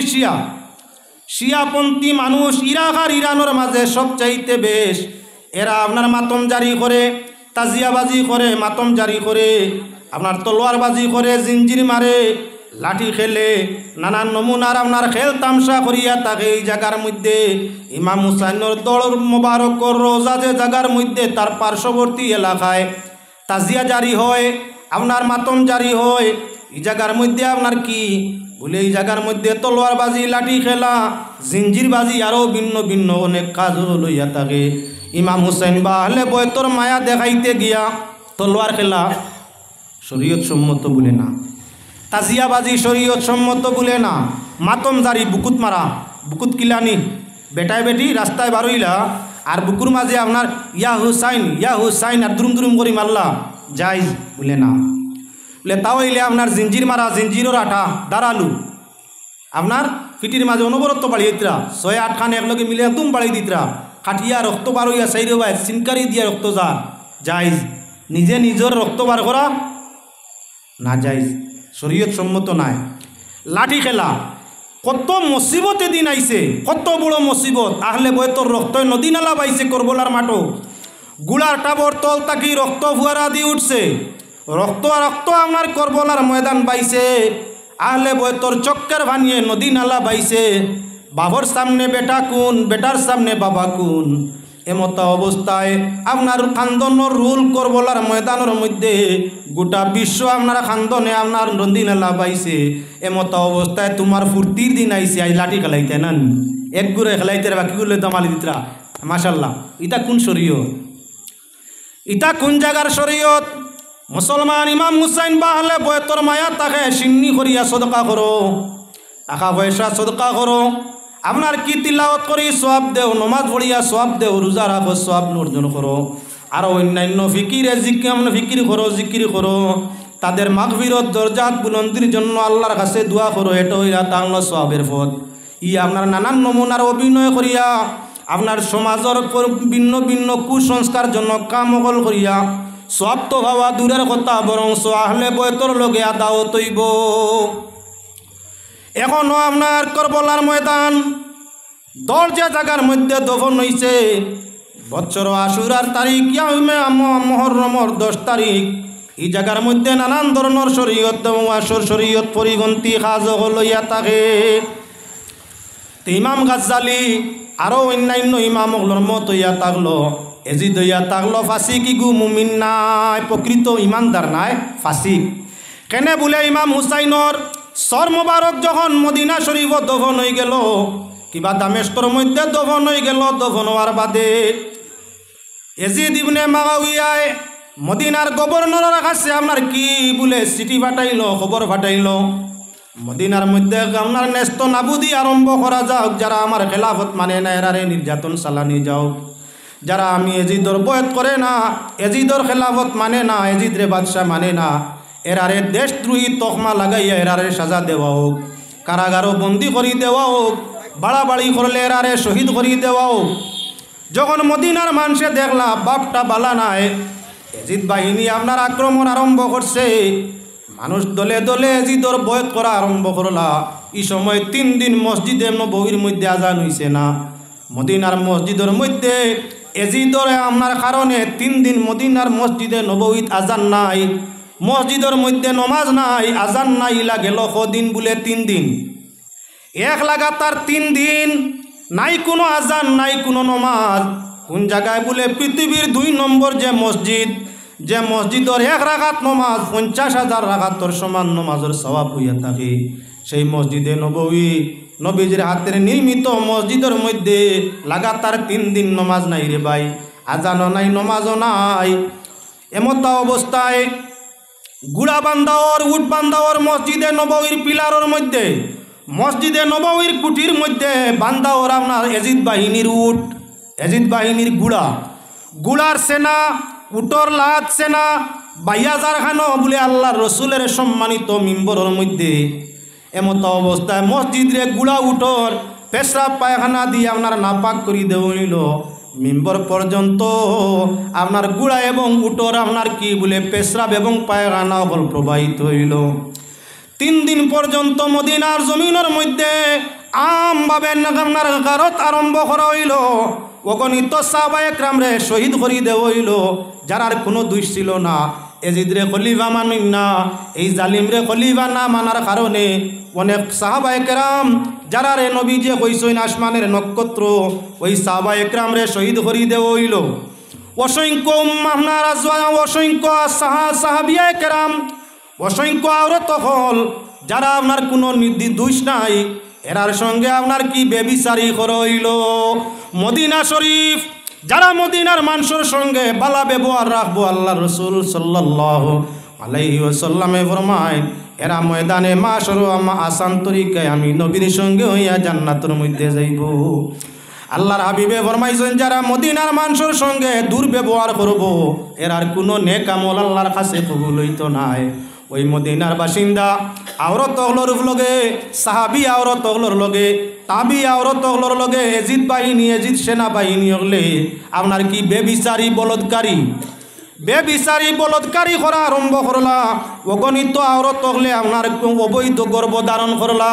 শিয়াপন্থী মানুষ ইরাক আর ইরানের মাঝে সবচাইতে বেশ। এরা আপনার মাতম জারি করে, তাজিয়াবাজি করে, মাতম জারি করে, আপনার তলোয়ারবাজি করে, জিঞ্জির মারে, লাঠি খেলে, নানান নমুনার আপনার খেল তামসা করিয়া থাকে। এই জায়গার মধ্যে ইমাম হুসাইনের দল মোবারকর রোজা যে জায়গার মধ্যে তার পার্শ্ববর্তী এলাকায় তাজিয়া জারি হয়, আপনার মাতম জারি হয়। এই জায়গার মধ্যে আপনার কি বলে এই জায়গার মধ্যে তলোয়ারবাজি, লাঠি খেলা, জিঞ্জিরবাজি আরও ভিন্ন ভিন্ন অনেক কাজ লইয়া থাকে। ইমাম হুসাইন বা হলে বয়তর মায়া দেখাইতে গিয়া তলোয়ার খেলা শরীয়ত সম্মত বলে না, তাজিয়াবাজি শরীয়ত সম্মত বলে না, মাতম জারি বুকুত মারা, বুকুত কিলানি বেটায় বেটি রাস্তায় বারইলা আর বুকুর মাঝে আপনার ইয়া হুসাইন আর দুরুম দুরুম করি মারলা যাইজ বলে না। বলে তাও হইলে আপনার জিঞ্জির মারা, জিঞ্জিরর আঠা দাঁড়ালু আপনার ফিটির মাঝে অনবরত বাড়িয়ে দিতরা, 6-8 খান একলগে মিলে একদম বাড়িয়ে দিতরা, কাটিয়া রক্ত বার হইয়া সাইরে বাই সিনকারি দিয়া রক্ত যা যাইজ। নিজে নিজের রক্ত বার করা না যাইজ, শরীয়ত সম্মত নাই। লাঠি খেলা কত মুসিবত এদিন আইছে, কত বড় মুসিবত। আহলে বয়তর রক্ত নদী নালা বাইছে করবলার মাঠো, গুড়ার টাবর তল তাকি রক্ত ফুয়ারা দিয়ে উঠছে, রক্ত আপনার করবলার ময়দান বাইছে। আহলে বয়তর চক্কর ভানিয়ে নদী নালা বাইছে। বাবার সামনে বেটা কোন, বেটার সামনে বাবা কোন, এমত অবস্থায় আপনার খান্দনের রুল করবলার ময়দানের মধ্যে গোটা বিশ্ব আপনার খান্দনে আপনার নদী নালা বাইছে। এমত অবস্থায় তোমার ফুর্তির দিন আইছে, আই লাঠি খেলাইতে না এক গুড়ে খেলাইতে বাকিগুলো দামালি দিতরা। মাশাল্লাহ, ইটা কোন শরীয়ত, ইটা কোন জায়গার শরীয়ত? মুসলমান ইমাম হুসাইন বা হলে বয়তর মায়া তাকে সিন্নি করিয়া সদকা করো, টাকা পয়সা সদকা করো, আপনার কি তিলাওয়াত করি সওয়াব দেও, নমাজ পড়িয়া সওয়াব দেও, রোজা রাখো সওয়াব অর্জন করো, আর অন্যান্য ফিকিরে ফিকির করো, জিকির করো, তাদের মাগফিরত দরজাত বুলন্দির জন্য আল্লাহর কাছে দোয়া করো। এটা হইয়া তাহলে সওয়াবের পথ। ই আপনার নানান নমুনার অভিনয় করিয়া আপনার সমাজের ভিন্ন ভিন্ন কুসংস্কার জন্য কামকল করিয়া সব তো ভাবা দূরের কথা, বরং আহলে বয়তর লগে আদাও তৈব। এখনও আপনার করবলার ময়দান দরজা জায়গার মধ্যে দফন হইছে। বছর আশুরার তারিখ ইয়াউমে মুহররমর 10 তারিখ এই জায়গার মধ্যে নানান ধরনের শরীয়ত এবং আসর শরীয়ত পরিগন্তি কাজ লইয়া থাকে। তো ইমাম গাজ্জালি আরও অন্যান্য ইমামগুলোর মত হইয়া থাকলো, এজিদ হইয়া থাকলো ফাসিক ইগু মুমিন নাই, প্রকৃত ইমানদার নাই, ফাসিক। কেনে বলে ইমাম হুসাইনর সর মোবারক যখন মদিনা শরীফ দফন হয়ে গেল, কিবা দামেস্কর মধ্যে দফন হয়ে গেল, দফন হওয়ার বাদে এজিদ ইবনে মুআবিয়ায় মদিনার গভর্নরের কাছে আপনার কি বলে চিঠি পাঠাইল, খবর পাঠাইল, মদিনার মধ্যে আপনার নেস্ত নাবুদি আরম্ভ করা যাওক, যারা আমার খেলাফত মানে না এরারে নির্যাতন চালানি যাও, যারা আমি এজিদর বয়ত করে না, এজিদর খেলাফত মানে না, এজিদরে বাদশাহ মানে না, এরারে দেশদ্রোহী তকমা লাগাইয়া এরারে সাজা দেওয়া হোক, কারাগারও বন্দি করি দেওয়া হোক, বাড়াবাড়ি করলে এরারে শহীদ করি দেওয়া হোক। যখন মদিনার মানুষে দেখলা বাপটা বালা নাই, এজিদ বাহিনী আপনার আক্রমণ আরম্ভ করছে, মানুষ দলে দলে এজিদর বয়ত করা আরম্ভ করলা। এই সময় 3 দিন মসজিদে নববীর মধ্যে আজান হইছে না, মদিনার মসজিদের মধ্যে এজিদর আপনার কারণে 3 দিন মদিনার মসজিদে নববীত আজান নাই, মসজিদের মধ্যে নমাজ নাই, আজান নাই, গেল কদিন বলে 3 দিন, এক লাগাতার 3 দিন নাই কোনো আজান, নাই কোনো নমাজ। কোন জায়গায় বলে পৃথিবীর 2 নম্বর যে মসজিদ, যে মসজিদের 1 রাকাত নমাজ 50,000 রাকাতর সমান নমাজের সওয়াব হইয়া থাকে, সেই মসজিদে নববী নবীজির হাতের নির্মিত মসজিদের মধ্যে লাগাতার 3 দিন নমাজ নাই রে ভাই, আজানও নাই, নমাজও নাই। এমত অবস্থায় গুড়া বান্দাওয়ার উট বান্দাওয়ার মসজিদে নববীর পিলারের মধ্যে, মসজিদে নববীর কুটির মধ্যে বান্দাওয়ার আপনার এজিদ বাহিনীর উট, এজিদ বাহিনীর গুড়া, গুড়ার সেনা, উটর লাত সেনা, 22,000 খানো বলে আল্লাহর রসুলের সম্মানিত মিম্বরের মধ্যে। এমত অবস্থায় মসজিদে গুড়া উটর পেশরাব পায়খানা দিয়ে আপনার নাপাক করি দেওয়া হইল, মিম্বর পর্যন্ত আপনার গুড়া এবং উটর আপনার কি বলে পেশরাব এবং পায়খানা হল প্রবাহিত হইল। 3 দিন পর্যন্ত মদিনার জমিনের মধ্যে আমভাবে আপনার গারত আরম্ভ করা হইল, অগণিত সাহাবায়ে কেরামরে শহীদ করি দেওয়া হইল, যারার কোনো দোষ ছিল না। এজিদরে খলিফা মানেন না, এই জালিমরে খলিফা না মানার কারণে অনেক সাহাবায়ে কেরাম যারারে নবী যে কইছেন আসমানের নক্ষত্র, ওই সাহাবায়ে কেরামরে শহীদ করি দেওয়া হইল। অসংখ্য আপনার অসংখ্য সাহাবিয়ায়ে কেরাম, অসংখ্য আওরত হল যারা আপনার কোনো দোষ নাই, এরার সঙ্গে আপনার কি বেবিচারি করা হইল। মদিনা শরীফ যারা মদিনার মানুষের সঙ্গে বালা ব্যবহার রাখবো, আল্লাহ রসুল সাল্লাল্লাহু আলাইহি ওয়াসাল্লামে ফরমায় এরা ময়দানে মাশর আসান তরিকায় আমি নবীর সঙ্গে হইয়া জান্নাতের মধ্যে যাইব। আল্লাহর হাবিবে ফরমাইছেন যারা মদিনার মানুষের সঙ্গে দুর্ব্যবহার করব, এরার কোনো নেক আমল আল্লাহর কাছে কবুল হইতো নাই। ওই মদিনার বাসিন্দা আওরত হলর লগে, সাহাবি আওরত হলর লগে, তাবি আওরত হলর লগে এজিদ বাহিনী, এজিদ সেনাবাহিনী হলে আপনার কি বেবিচারি বলৎকারী করা আরম্ভ করলা। অগণিত আওরত হলে আপনার অবৈধ গর্ভ ধারণ করলা।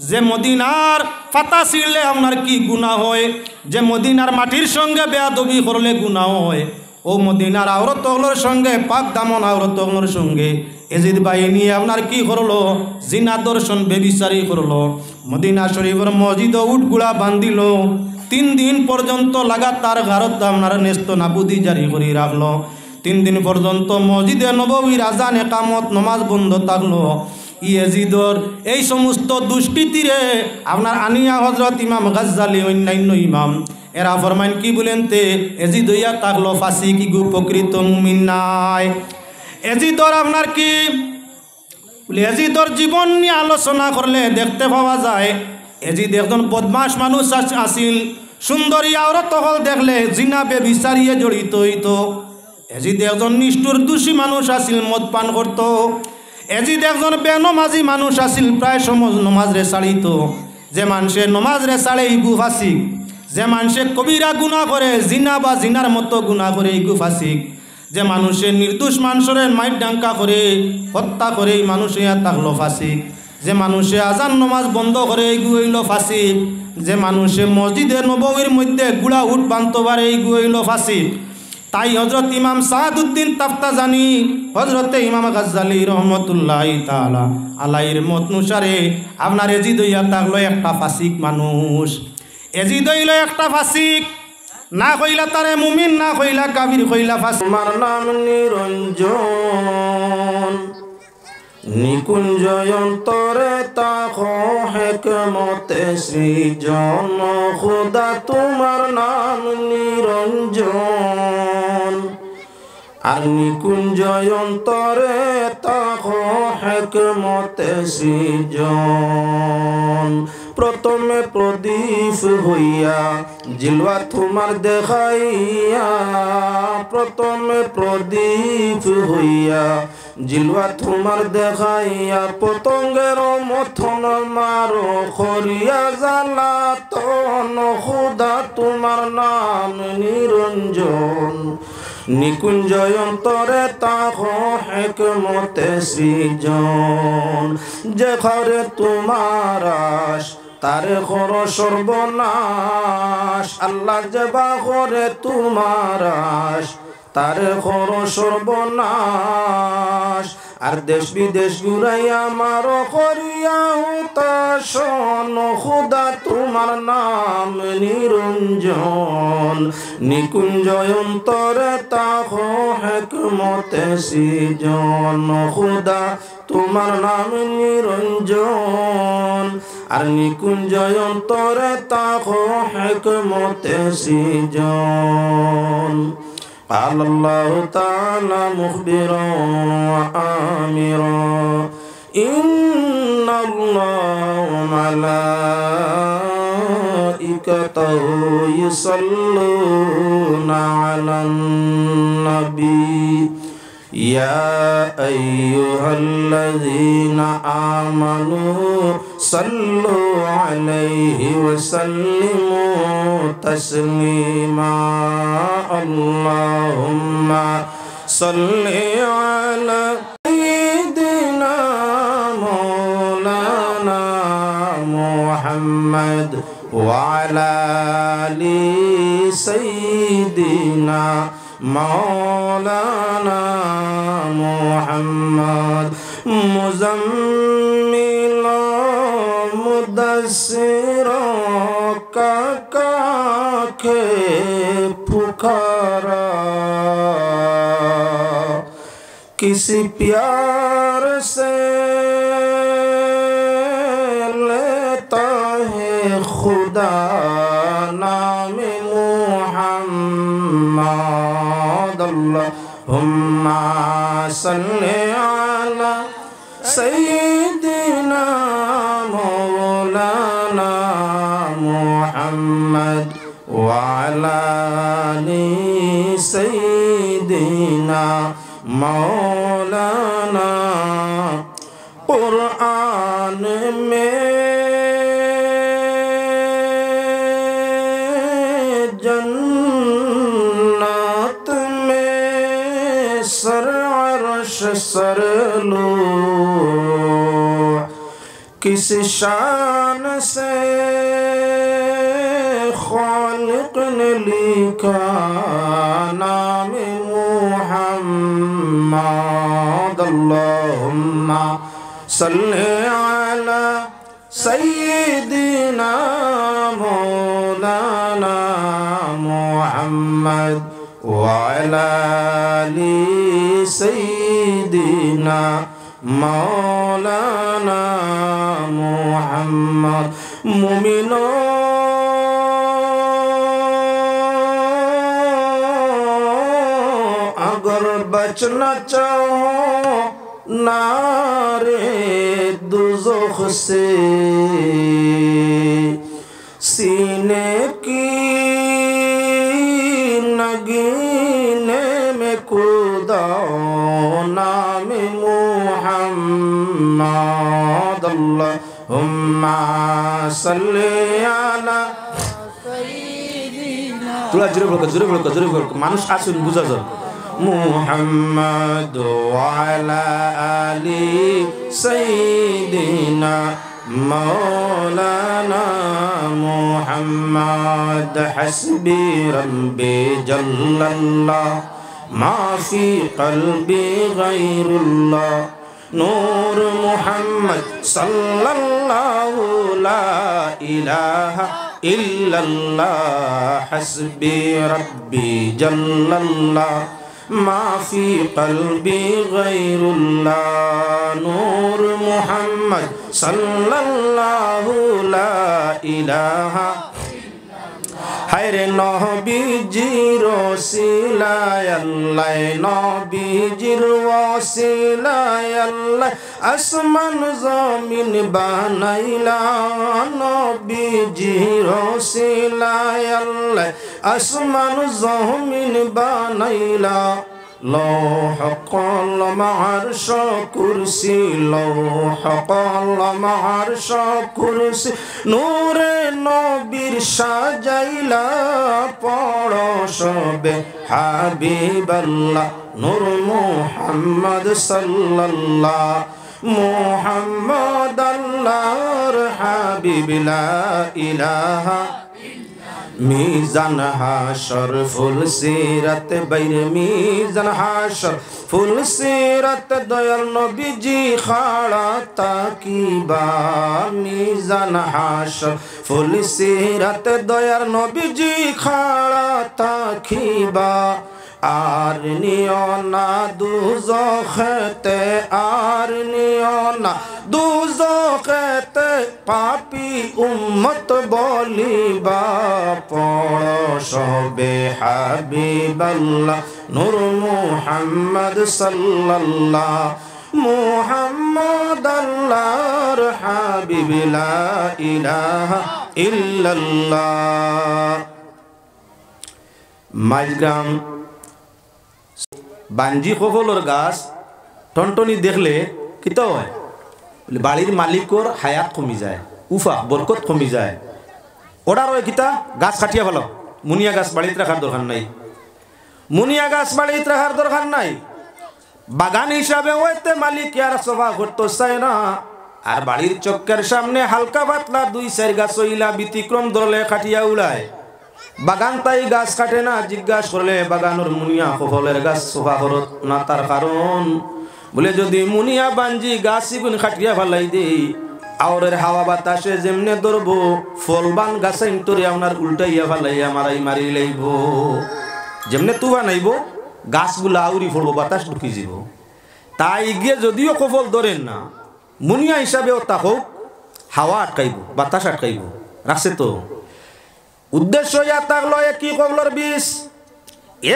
যে মদিনার ফাতা ছিঁড়লে আপনার কি গুনাহ হয়, যে মদিনার মাটির সঙ্গে বেয়াদবি করলে গুনাহ হয়, ও মদিনার আওরতগুলোর সঙ্গে পাক দামন আওরতগুলোর সঙ্গে এজিদ বাহিনী আপনার কি করলো, জিনা দর্শন বেবিচারি করলো। মদিনা শরীফের মসজিদ উটগুলা বান্ধিল, 3 দিন পর্যন্ত লাগাতার গারত আপনার নেস্ত নাবুদি জারি করে রাখলো। 3 দিন পর্যন্ত মসজিদে নববীর আজান একামত নমাজ বন্ধ থাকলো। এজিদর এই সমস্ত দুষ্কৃতিরে আপনার আনিয়া হজরত ইমাম গাজ্জালি অন্যান্য ইমাম এরা ফরমাইন কি বলেন তে এজিদ হইয়া থাকলো ফাসিক ইগু প্রকৃত মুমিন নাই। এজিদর আপনার কি এজিদর জীবন নিয়ে আলোচনা করলে দেখতে পাওয়া যায় এজিদ একজন বদমাশ মানুষ আসিল। সুন্দরী আওরত হল দেখলে জিনা বেবিচারিয়ে জড়িত হইত। এজিদ একজন নিষ্ঠুর দোষী মানুষ আসিল, মদ পান করত। এজিদ একজন বেনমাজি মানুষ আসিল, প্রায় সময় নমাজ রে ছাড়িত। যে মানুষে নমাজ রে ছাড়ে ইগু ফাসিক, যে মানুষে কবিরা গুণা করে জিনা বা জিনার মতো গুণা করে ইগু ফাসিক, যে মানুষে নির্দোষ মানুষের মাইট ডাঙ্কা করে হত্যা করে এই মানুষ ইয়া থাকলো ফাসিক, যে মানুষে আজান নমাজ বন্ধ করে ইগু হইল ফাসিক, যে মানুষে মসজিদে নববীর মধ্যে গুড়া উঠ বানতে পারে ইগু হইল ফাসিক। তাই হজরত ইমাম সাদউদ্দিন তাফতাজানি হজরতে ইমাম গাজ্জালি রহমতুল্লাহি তাআলা আলাইহির মত অনুসারে আপনার এজিদ হইয়া থাকলো একটা ফাসিক মানুষ। এজিদ হইল একটা ফাসিক, না কইলা তারে মুমিন, না কইলা কাফির, কইলা ফাসিক। আমার নাম নিরঞ্জন, নিকুঞ্জ অন্তরে তাকো হেকমতে সৃজন। খুদা তোমার নাম নিরঞ্জন, আর নিকুঞ্জ অন্তরে তাকো হেকমতে সৃজন। প্রথমে প্রদীপ হইয়া জিলওয়া তোমার দেখাইয়া, প্রথমে প্রদীপ হইয়া জিলওয়া তোমার দেখাইয়া। পতঙ্গের মথন মারো করিয়া জ্বালাতন। খুদা তোমার নাম নিরঞ্জন, নিকুঞ্জ অন্তরে তাকো হেকমতে সৃজন। যে ঘরে তোমার আস তারে ঘর সর্বনাশ। আল্লাহ যে বা ঘরে তোমার আস তারে ঘর সর্বনাশ। আর দেশ বিদেশ ঘুরাইয়া মারো করিয়া হুতাশন। খুদা তোমার নাম নিরঞ্জন, নিকুঞ্জ অন্তরে তাকো হেকমতে সৃজন। খুদা তোমার নাম নিরঞ্জন, আর নিকুঞ্জ অন্তরে তাকো হেকমতে সৃজন। قال الله تعالى مخبرا وآمرا إن الله وملائكته يصلون على النبي يا أيها الذين آمنوا صلوا عليه وسلموا تسليما اللهم صل على سيدنا مولانا محمد وعلى آل سيدنا مولانا محمد مزمل مدثر کے پکارا کسی پیار سے لیتا ہے خدا نام محمد اللہم صلی علی سیدنا مولانا محمد وعلى آل سيدنا مولانا قرآن میں جنت میں سر عرش سر لو کس شان سے خالق نے لکھا نام محمد اللہم صلی علی سیدنا مولانا محمد وعلی آل سیدنا مولانا محمد مومنوں اگر بچنا چاہو نارے دوزخ سے سینے کی نگینے میں کوداؤ نام محمد اللہم صلی علی তোলা জোরে বলক মানুষ আসুন বুঝা যাক মুহাম্মদ ওয়া আলা আলি সাইয়্যিদিনা مولانا محمد حسبي ربي جل الله ما في قلبي غير الله نور محمد صلى الله لا إله إلا الله حسبي ربي جل الله ما في قلبي غير الله نور محمد صلى الله لا إله হায়রে নবীজির ওসিলায় আল্লাহ নবীজির ওসিলায় আল্লাহ আসমান জমিন বানাইলা নবীজির ওসিলায় আল্লাহ আসমান জমিন বানাইলা লৌহ কলম আরশ কুরসি লৌহ কলম আরশ কুরসি নূরে নবীর সাজাইলা পড়ো সবে হাবিবাল্লাহ নূর মুহাম্মদ সাল্লাল্লাহ মুহাম্মদ আল্লাহর হাবিব লা ইলাহা মিজান হাশর ফুল সিরাত বাইরে মিজান হাশর ফুল সিরাত দয়াল নবীজি খাড়া তাকিবা মিজান হাশর ফুল সিরাত দয়াল নবীজি খাড়া তাকিবা আর নিও না দুজখতে আর নিও না দুজখতে পাপী উম্মত বলিবা পড়ো সবে হাবিবাল্লাহ নূর মুহাম্মদ সাল্লাল্লাহ মুহাম্মদ আল্লাহর হাবিব লা ইলাহা ইল্লাল্লাহ মাইগ্রাম বাঞ্জি কফলর গাছ টনটনি দেখলে কিতা হয় বাড়ির মালিকর হায়াত কমি যায় উফা বরকত কমি যায় ওটার হয় কিতা গাছ কাটিয়া ভালো মুনিয়া গাছ বাড়িতে রাখার দরকার নাই মুনিয়া গাছ বাড়িতে রাখার দরকার নাই বাগান হিসাবে ওইতে মালিক আর সভা করতে চায় না আর বাড়ির চক্কের সামনে হালকা পাতলা 2-4 গাছ হইলা ব্যতিক্রম ধরলে কাটিয়া উড়ায় বাগান তাই গাছ কাটে না জিজ্ঞাসা করলে বাগানোর মুনিয়া ফলের গাছ সোফা করত না তার কারণ বলে যদি মুনিয়া বাঞ্জি গাছ ইগুন কাটিয়া ফেলাই দেই আওরের হাওয়া বাতাসে যেমনে ধরবো ফলবান গাছাইন তোরে আপনার উল্টাইয়া ফেলাইয়া মারাই মারি লাইব যেমনে তুবা নাইব গাছগুলা আউরি ফলবো বাতাস ঢুকি যাব তাই গিয়ে যদিও কফল ধরেন না মুনিয়া হিসাবেও তা হোক হাওয়া আটকাইব বাতাস আটকাইব রাখছে তো উদ্দেশ্য ইয়া থাকলো একই কবলর বিষ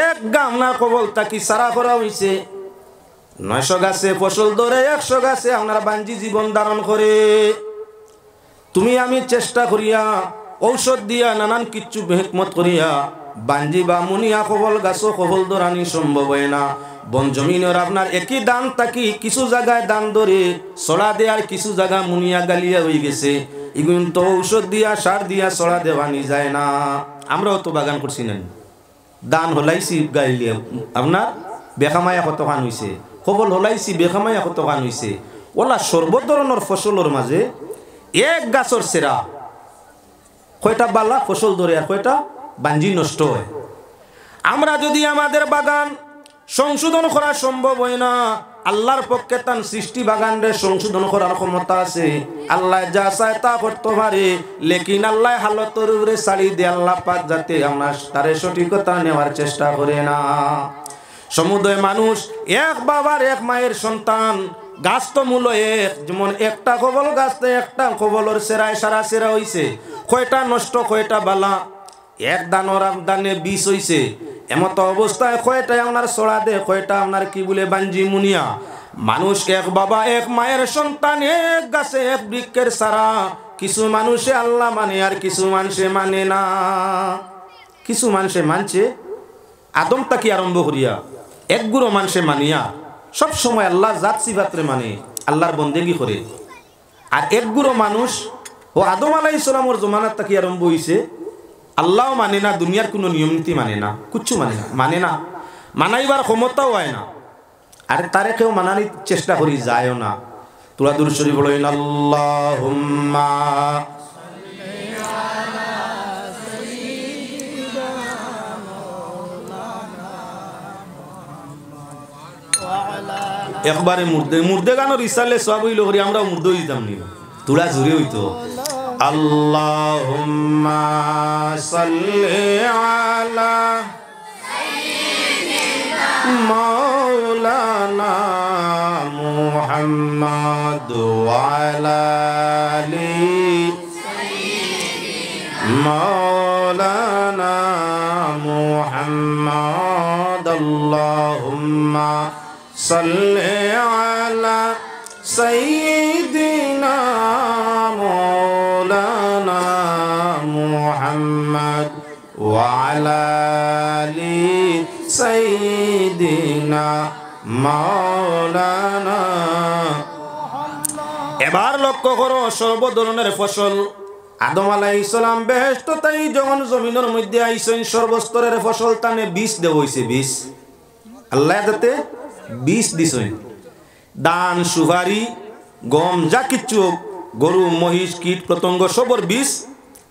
এক গামনা কবল তাকি সারা করা হয়েছে 900 গাছে ফসল ধরে 100 গাছে আপনার বাঞ্জি জীবন ধারণ করে তুমি আমি চেষ্টা করিয়া ঔষধ দিয়া নানান কিচ্ছু হিকমত করিয়া বাঞ্জি বা মুনিয়া কবল গাছও কবল ধরানি সম্ভব হয় না বন জমিনের আপনার একই দান তাকি কিছু জায়গায় দান ধরে ছড়া দেওয়ার কিছু জায়গা মুনিয়া গালিয়া হয়ে গেছে এগুলো তো ঔষধ দিয়া সার দিয়া ছড়া দেওয়ানি যায় না আমরাও তো বাগান করছি না দান হলাইছি গাইলিয়া আপনার বেখামায়া কতখান হয়েছে কবল হলাইছি বেখামায়া কতখান হয়েছে ওলা সর্বধরনের ফসলের মাঝে এক গাছর সেরা কয়টা বালা ফসল ধরে আর কয়টা বাঞ্জি নষ্ট হয় আমরা যদি আমাদের বাগান সংশোধন করা সম্ভব হয় না আল্লাহর পক্ষে তার সৃষ্টি বাগানরে সংশোধন করার ক্ষমতা আছে আল্লাহ যা চায় তা করতে পারে লেকিন আল্লাহ হালতের উপরে ছাড়ি দিয়ে আল্লাহ পাক যাতে আমরা তার সঠিকতা নেওয়ার চেষ্টা করে না সমুদয় মানুষ এক বাবার এক মায়ের সন্তান গাছ তো মূল এক যেমন একটা কবল গাছ তো একটা কবলর সেরায় সারা সেরা হইছে কয়টা নষ্ট কয়টা বালা এক দানর দানে 20 হইছে এমত অবস্থায় কয়টা আপনার ছড়া দে কয়টা আপনার কি বলে বাঞ্জি মুনিয়া মানুষ এক বাবা এক মায়ের সন্তান এক গাছে এক বৃক্ষের সারা কিছু মানুষে আল্লাহ মানে আর কিছু মানুষে মানে না কিছু মানুষে মানছে আদম তাকি আরম্ভ করিয়া এক গুরু মানুষে মানিয়া সব সময় আল্লাহ জাত সিফাতরে মানে আল্লাহর বন্দেগি করে আর এক গুরু মানুষ ও আদম আলাইহিস সালামের জমানাত তাকি আরম্ভ হইছে আল্লাহ মানে না দুনিয়ার কোনো নিয়ম নীতি মানে না কিচ্ছু মানে না মানাইবার ক্ষমতাও হয় না আর তারে কেউ মানানির চেষ্টা করি যায়ও না তোরা দুরূদ শরীফ পড়েন আল্লাহুম্মা একবারে মুর্দে গানোর ইসালে সব হইল করি আমরা মুর্দে হইতাম নি তোরা জুড়ে হইতো আল্লাহুম্মা সাল্লি আলা মাওলানা মুহাম্মদ ওয়া আলা আলি মাওলানা মুহাম্মদ আল্লাহুম্মা সাল্লি আলা সাইয়্যিদিনা মাওলানা মুহাম্মদ ওয়া আলা আলি সাইয়্যিদিনা মাওলানা। এবার লক্ষ্য করো সর্ব ধরনের ফসল আদম আলাইহিস সালাম বেহেশত তাই যখন জমিনের মধ্যে আইছেন সর্বস্তরের ফসল তানে বীজ দেওয়া হইছে বীজ আল্লাহ যাতে বীজ দিছেন ধান সুপারি গম যা কিচ্ছু গরু মহিষ কীট পতঙ্গ সবর বীজ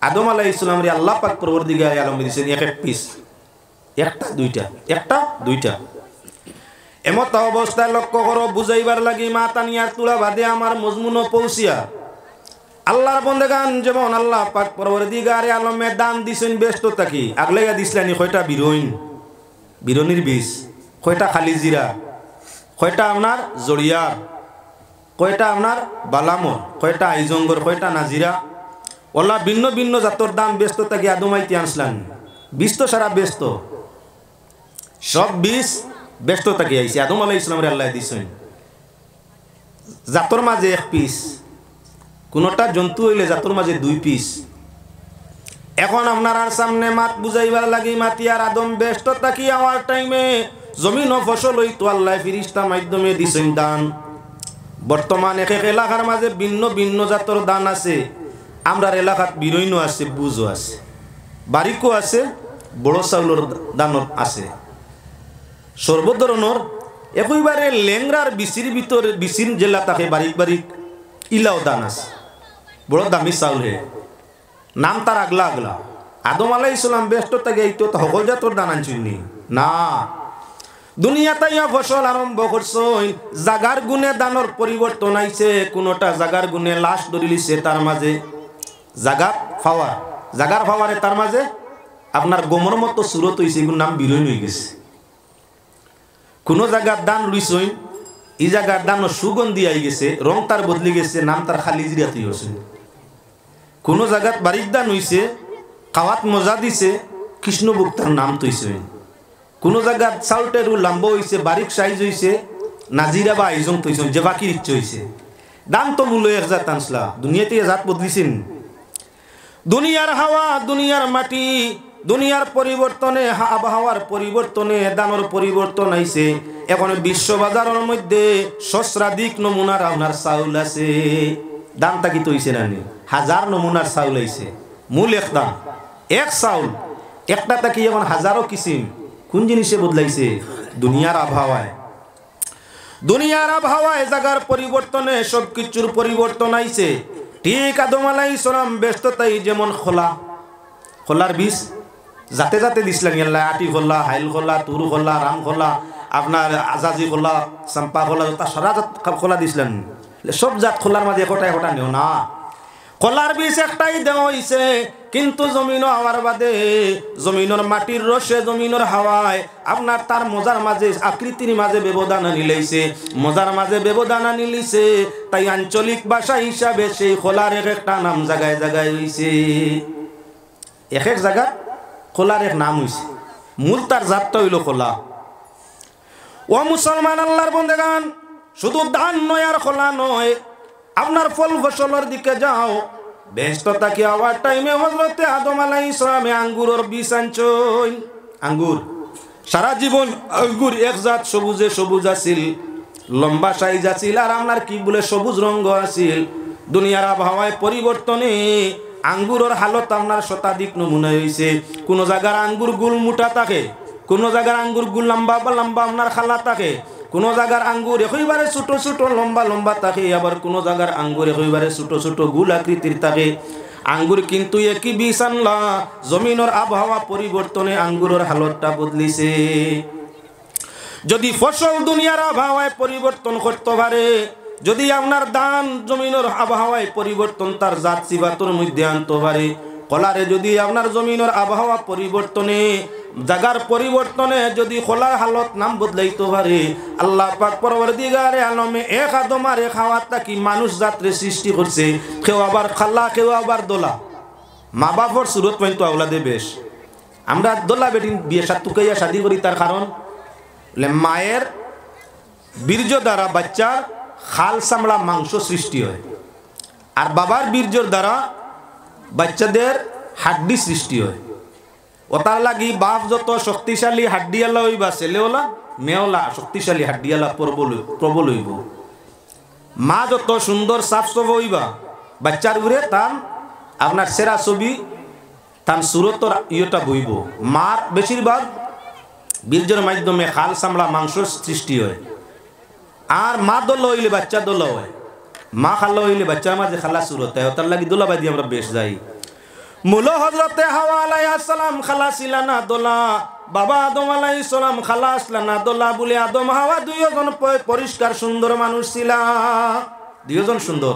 আদম আলাইহিস সালাম রে আল্লাহ পাক পরবর্তীকার আলম দিছেন এক এক পিস একটা দুইটা এমত অবস্থায় লক্ষ্য করো বুঝাইবার লাগি মা তানিয়ার তুলা বাদে আমার মজমুনও পৌঁছিয়া আল্লাহর বন্দেগান যেমন আল্লাহ পাক পরবর্তীকার আলমে দান দিছেন ব্যস্ত থাকি আগলেগা দিসলানি কয়টা বিরনির বীজ কয়টা খালি জিরা কয়টা আপনার জড়িয়ার কয়টা আপনার বালামর কয়টা আইজঙ্গর কয়টা নাজিরা ওলা ভিন্ন ভিন্ন জাতর দাম ব্যস্ত থাকি আদমাইতে আনসলান বীজ তো সারা ব্যস্ত সব বীজ ব্যস্ত থাকি আইসি আদম আলাইহিস সালামের আল্লাহ দিছেন জাতর মাঝে এক পিস কোনটা জন্তু হইলে জাতর মাঝে দুই পিস এখন আপনার সামনে মাত বুঝাইবার লাগি মাতিয়ার আদম ব্যস্ত থাকি আমার টাইমে জমিন ও ফসল হইতো আল্লাহ ফিরিস্তা মাধ্যমে দিছেন দান বর্তমান এক এক এলাকার মাঝে ভিন্ন ভিন্ন জাতর দান আছে আমরার এলাকাত বিরইনও আছে বুঝও আছে বারিকও আছে বড় চাউলের দানও আছে সর্বধরনের একইবারে লেংরার বিচির ভিতরে বিচির জেলা থাকে বারিক বারিক ইলাও দান আছে বড় দামি চাউল হে নাম তার আগলা আগলা আদম আলাইহিস সালাম ব্যস্ত থাকে এইতো সকল জাতর দান আনছিনি না দুনিয়াতে ফসল আরম্ভ করছই জাগার গুণে দানর পরিবর্তন আইছে কোনটা জাগার গুণে লাশ ধরিলিছে তার মাঝে জাগার ফাওয়ারে তার মাঝে আপনার গোমর মতো সুরত হইছে এগুলোর নাম বিরইন হয়ে গেছে কোন জায়গার দান লইছই এই জায়গার দান সুগন্ধি আই গেছে রং তার বদলে গেছে নাম তার খালি জিরাতি হয়েছে কোন জায়গাত বারিক দান হইছে খাওয়াত মজা দিছে কৃষ্ণভোগ তার নাম তৈছে কোন জায়গাত চাউলটেরু লাম্ব হইছে বারিক সাইজ হইছে নাজিরা বা আইজং তৈছে যে বাকির ইচ্ছে হইছে দান তো মূল্য এক জাত আনসলা দুনিয়াতে জাত বদলিছেন দুনিয়ার হাওয়া দুনিয়ার মাটি দুনিয়ার পরিবর্তনে আবহাওয়ার পরিবর্তনে দানের পরিবর্তন আইছে এখন বিশ্ব বাজারের মধ্যে সহস্রাধিক নমুনার আপনার চাউল আছে দামটা কি তৈছে না হাজার নমুনার চাউল আইছে মূল এক দাম এক চাউল একটা থাকি এখন হাজারো কিসিম কোন জিনিসে বদলাইছে দুনিয়ার আবহাওয়ায় জায়গার পরিবর্তনে সবকিছুর পরিবর্তন আইছে ঠিক আদম আলাইহিস সালাম ব্যস্ততাই যেমন খোলার বীজ যাতে যাতে দিছিলেন আল্লাহ আটি খোলা হাইল খোলা তুরু খোলা রাম খোলা আপনার আজাজি খোলা চাম্পা খোলা তা সারা জাত খোলা দিছিলেন সব জাত খোলার মাঝে একটা নেও না খোলার বীজ একটাই দেওয়া হইছে কিন্তু জমিনও হওয়ার বাদে জমিনের মাটির রসে জমিনের হাওয়ায় আপনার তার মজার মাঝে আকৃতির মাঝে ব্যবধান আনিলেছে মজার মাঝে ব্যবধান আনিলিছে তাই আঞ্চলিক ভাষা হিসাবে সেই খোলার এক একটা নাম জায়গায় জায়গায় হইছে এক এক জায়গা খোলার এক নাম হইছে মূল তার জাতটা হইল খোলা ও মুসলমান আল্লাহর বন্দেগান শুধু ধান নয় আর খোলা নয় আপনার ফল ফসলের দিকে যাও ব্যস্ততা কি হওয়ার টাইমে হযরতে আদম আলাইহিস সালামে আঙ্গুরের বীজ আনছই আঙ্গুর সারা জীবন আঙ্গুর এক জাত সবুজে সবুজ আছিল লম্বা সাইজ আছিল আর আপনার কি বলে সবুজ রঙ আছিল দুনিয়ার আবহাওয়ায় পরিবর্তনে আঙ্গুরের হালত আপনার শতাধিক নমুনা হইছে কোন জায়গার আঙ্গুর গুল মোটা থাকে কোন জায়গার আঙ্গুর গুল লম্বা বা লম্বা আপনার খালা থাকে কোনো জায়গার আঙ্গুর একেবারে ছোট ছোট লম্বা লম্বা থাকে, আবার কোনো জায়গার আঙ্গুর একেবারে ছোট ছোট গোল আকৃতির থাকে। আঙ্গুর কিন্তু একই বিষ আনলা, জমিনের আবহাওয়া পরিবর্তনে আঙ্গুরের হালতটা বদলিছে। যদি ফসল দুনিয়ার আবহাওয়ায় পরিবর্তন করতে পারে, যদি আপনার ধান জমিনের আবহাওয়ায় পরিবর্তন তার জাত সিবাতর মধ্যে আনতে পারে, কলারে যদি আপনার জমিনের আবহাওয়া পরিবর্তনে জাগার পরিবর্তনে যদি খোলার হালত নাম বদলাইতে পারে, আল্লাহ পাক পরবর্তীকারে আলমে এক আদমারে খাওয়ার তাকি মানুষ জাতরে সৃষ্টি করছে। কেউ আবার খাল্লা, কেউ আবার দোলা। মা বাপর সুরত পয়েন্ট আওলাদে বেশ। আমরা দোলা বেটি বিয়ে সাতুকাইয়া শাদি করি, তার কারণ মায়ের বীর্য দ্বারা বাচ্চার খাল চামড়া মাংস সৃষ্টি হয়, আর বাবার বীর্যর দ্বারা বাচ্চাদের হাড্ডি সৃষ্টি হয়। ওটার লাগি বাপ যত শক্তিশালী হাড্ডিয়ালা হইবা, ছেলেওলা মেয়েওলা শক্তিশালী হাড্ডিয়ালা প্রবল হইব। মা যত সুন্দর সাফ সফ হইবা, বাচ্চার ঘুরে তার আপনার সেরা ছবি তার সুরতর ইয়েটা বইব। মার বেশিরভাগ বীর্যের মাধ্যমে খাল চামড়া মাংস সৃষ্টি হয়, আর মা দোল হইলে বাচ্চা দোল হয়। মা খাল্লা হইলে বাচ্চার মাঝে খালা সুরত হয়। ওটার লাগি দোলা বাদি আমরা বেশ যাই। মূল হযরতে হাওয়া আলাইহিস সালাম খালা ছিলা না দোলা, বাবা আদম আলাইহিস সালাম খালা আসলা না দোলা বলে আদম হাওয়া দুইজন পরিষ্কার সুন্দর মানুষ ছিলা। দুইজন সুন্দর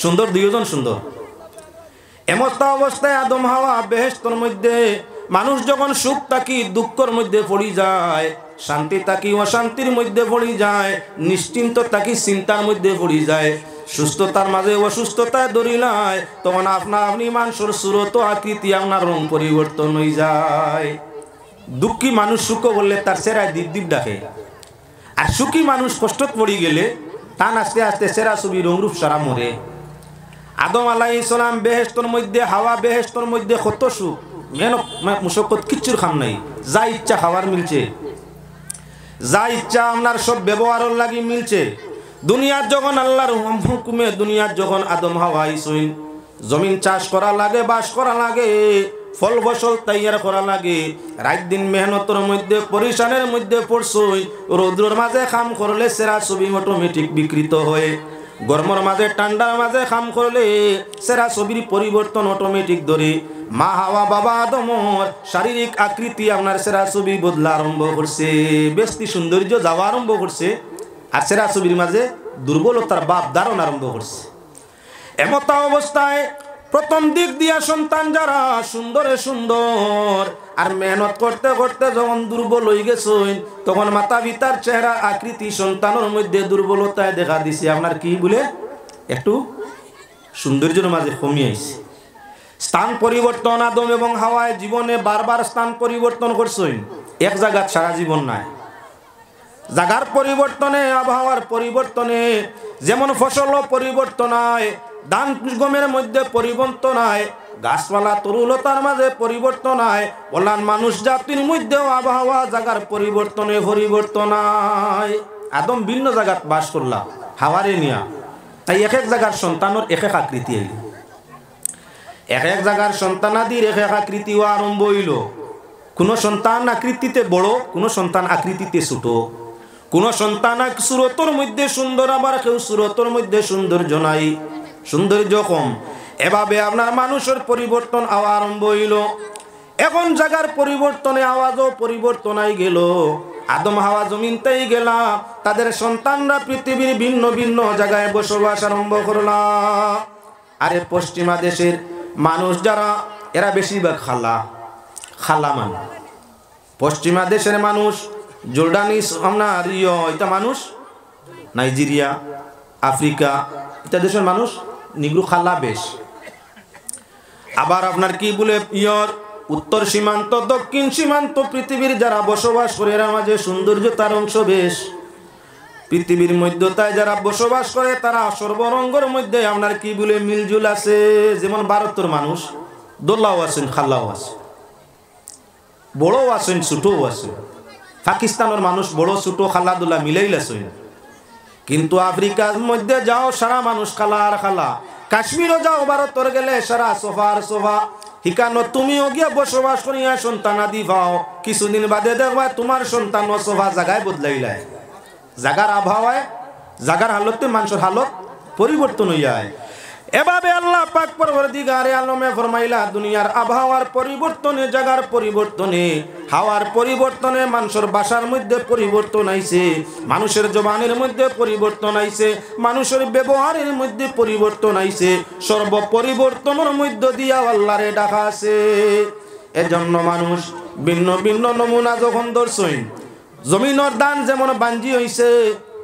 সুন্দর, দুইজন সুন্দর। এমস্ত অবস্থায় আদম হাওয়া বেহেশতের মধ্যে মানুষ যখন সুখ থাকি দুঃখের মধ্যে পড়ি যায়, শান্তি থাকি অশান্তির মধ্যে পড়ি যায়, নিশ্চিন্ত থাকি চিন্তার মধ্যে পড়ি যায়, সুস্থতার মাঝে অসুস্থতায় দরিলায়, তখন আপনা আপনি মানুষের সুরত আকৃতি আপনার রং পরিবর্তন হয়ে যায়। দুঃখী মানুষ সুখ বললে তার সেরায় দ্বীপ দ্বীপ ডাকে, আর সুখী মানুষ কষ্টত পড়ি গেলে তান আস্তে আস্তে সেরা ছবি রংরূপ সারা মরে। আদম আলাইহিস সালাম বেহেশতের মধ্যে, হাওয়া বেহেশতের মধ্যে কত সুখ, মেহনত মুশক্কত কিচ্ছুর খাম নাই, যা ইচ্ছা খাওয়ার মিলছে, যা ইচ্ছা আপনার সব ব্যবহারের লাগি মিলছে। দুনিয়ার যখন আল্লাহর হুকুমে দুনিয়ার যখন আদম হাওয়া আইসইন, জমিন চাষ করা লাগে, বাস করা লাগে, ফল ফসল তৈয়ার করা লাগে, রাত দিন মেহনতের মধ্যে পরিশ্রমের মধ্যে পড়ছই, রৌদ্রের মাঝে কাম করলে সেরা ছবি অটোমেটিক বিকৃত হয়ে, গরমের মাঝে ঠান্ডার মাঝে কাম করলে সেরা ছবির পরিবর্তন অটোমেটিক ধরে। মা হাওয়া বাবা আদমর শারীরিক আকৃতি আপনার সেরা ছবি বদলা আরম্ভ করছে, বেশি সৌন্দর্য যাওয়া আরম্ভ করছে, আর সেরা ছবির মাঝে দুর্বলতার বাপ ধারণ আরম্ভ করছে। এমতা অবস্থায় প্রথম দিক দিয়া সন্তান যারা সুন্দরে সুন্দর আর মেহনত করতে করতে যখন দুর্বল হয়ে গেছে, তখন মাতা পিতার চেহারা আকৃতি সন্তানের মধ্যে দুর্বলতায় দেখা দিছে। আপনার কি বলে একটু সৌন্দর্যের মাঝে কমিয়ে আইছে। স্থান পরিবর্তন আদম এবং হাওয়ায় জীবনে বারবার স্থান পরিবর্তন করছেন, এক জায়গা সারা জীবন নাই। জায়গার পরিবর্তনে, আবহাওয়ার পরিবর্তনে, যেমন ফসল পরিবর্তন হয়, ধান গমের মধ্যে পরিবর্তন হয়, গাছপালা তরুলতার মাঝে পরিবর্তন হয়, বললাম মানুষ জাতির মধ্যেও আবহাওয়া জায়গার পরিবর্তনে পরিবর্তন হয়। আদম ভিন্ন জায়গাত বাস করলাম হাওয়ারে নিয়া, তাই এক এক জায়গার সন্তানের এক এক আকৃতি এলো, এক এক জায়গার সন্তানাদির এক এক আকৃতি আরম্ভ হইল। কোনো সন্তান আকৃতিতে বড়, কোনো সন্তান আকৃতিতে ছোট, কোন সন্তান সুরতর মধ্যে সুন্দর, আবার কেউ সুরতর মধ্যে সৌন্দর্য নাই, সৌন্দর্য কম। এভাবে আপনার মানুষের পরিবর্তন হওয়া আরম্ভ হইল। এখন জায়গার পরিবর্তনে আওয়াজও পরিবর্তন হয়ে গেল। আদম হাওয়া জমিনতেই গেলা, তাদের সন্তানরা পৃথিবীর ভিন্ন ভিন্ন জায়গায় বসবাস আরম্ভ করলা। আরে পশ্চিমা দেশের মানুষ যারা, এরা বেশিরভাগ খালা মানুষ। পশ্চিমা দেশের মানুষ জর্ডানিস আপনার এটা মানুষ, নাইজেরিয়া, আফ্রিকা এটা দেশের মানুষ নিগ্রু খালা বেশ। আবার আপনার কি বলে উত্তর সীমান্ত দক্ষিণ সীমান্ত পৃথিবীর যারা বসবাস করে, এরা মাঝে সৌন্দর্যতার অংশ বেশ। পৃথিবীর মধ্যতায় যারা বসবাস করে তারা সর্বরঙ্গের মধ্যে আপনার কি বলে মিলজুল আছে। যেমন ভারতের মানুষ দোল্লাও আছেন, খাল্লাও আছে, বড়ও আছেন, ছোটও আছেন। পাকিস্তানের মানুষ বড় ছোট খালাদুলা মিলেই আছেন। কিন্তু আফ্রিকার মধ্যে যাও সারা মানুষ খালা আর খালা। কাশ্মীরও যাও, ভারতের গেলে সারা সোফা আর সোফা। হিকানো তুমিও গিয়া বসবাস করিয়া সন্তানাদি পাও, কিছুদিন বাদে দেখবা তোমার সন্তান সোফা জায়গায় বদলাইলায়, জাগার আবহাওয়ায় জাগার হালতে মানুষের হালত পরিবর্তন হয়ে যায়। এভাবে আল্লাহ পাক পরবর্তীকারে আলমে ফরমাইলা দুনিয়ার আবহাওয়ার পরিবর্তনে জাগার পরিবর্তনে হাওয়ার পরিবর্তনে মানুষের ভাষার মধ্যে পরিবর্তন আইছে, মানুষের জবানের মধ্যে পরিবর্তন আইছে, মানুষের ব্যবহারের মধ্যে পরিবর্তন আইছে, সর্ব পরিবর্তনের মধ্য দিয়া আল্লাহরে ডাকা আছে। এজন্য মানুষ ভিন্ন ভিন্ন নমুনা যখন ধরছেন, জমিনের দান যেমন বাঞ্জি হইছে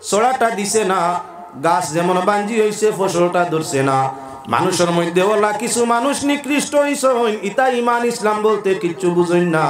ছড়াটা দিছে না, গাছ যেমন বাঞ্জি হইছে ফসলটা ধরছে না, মানুষের মধ্যে ওলা কিছু মানুষ নিকৃষ্ট হইছে, ইতা ইমান ইসলাম বলতে কিচ্ছু বুঝেন না।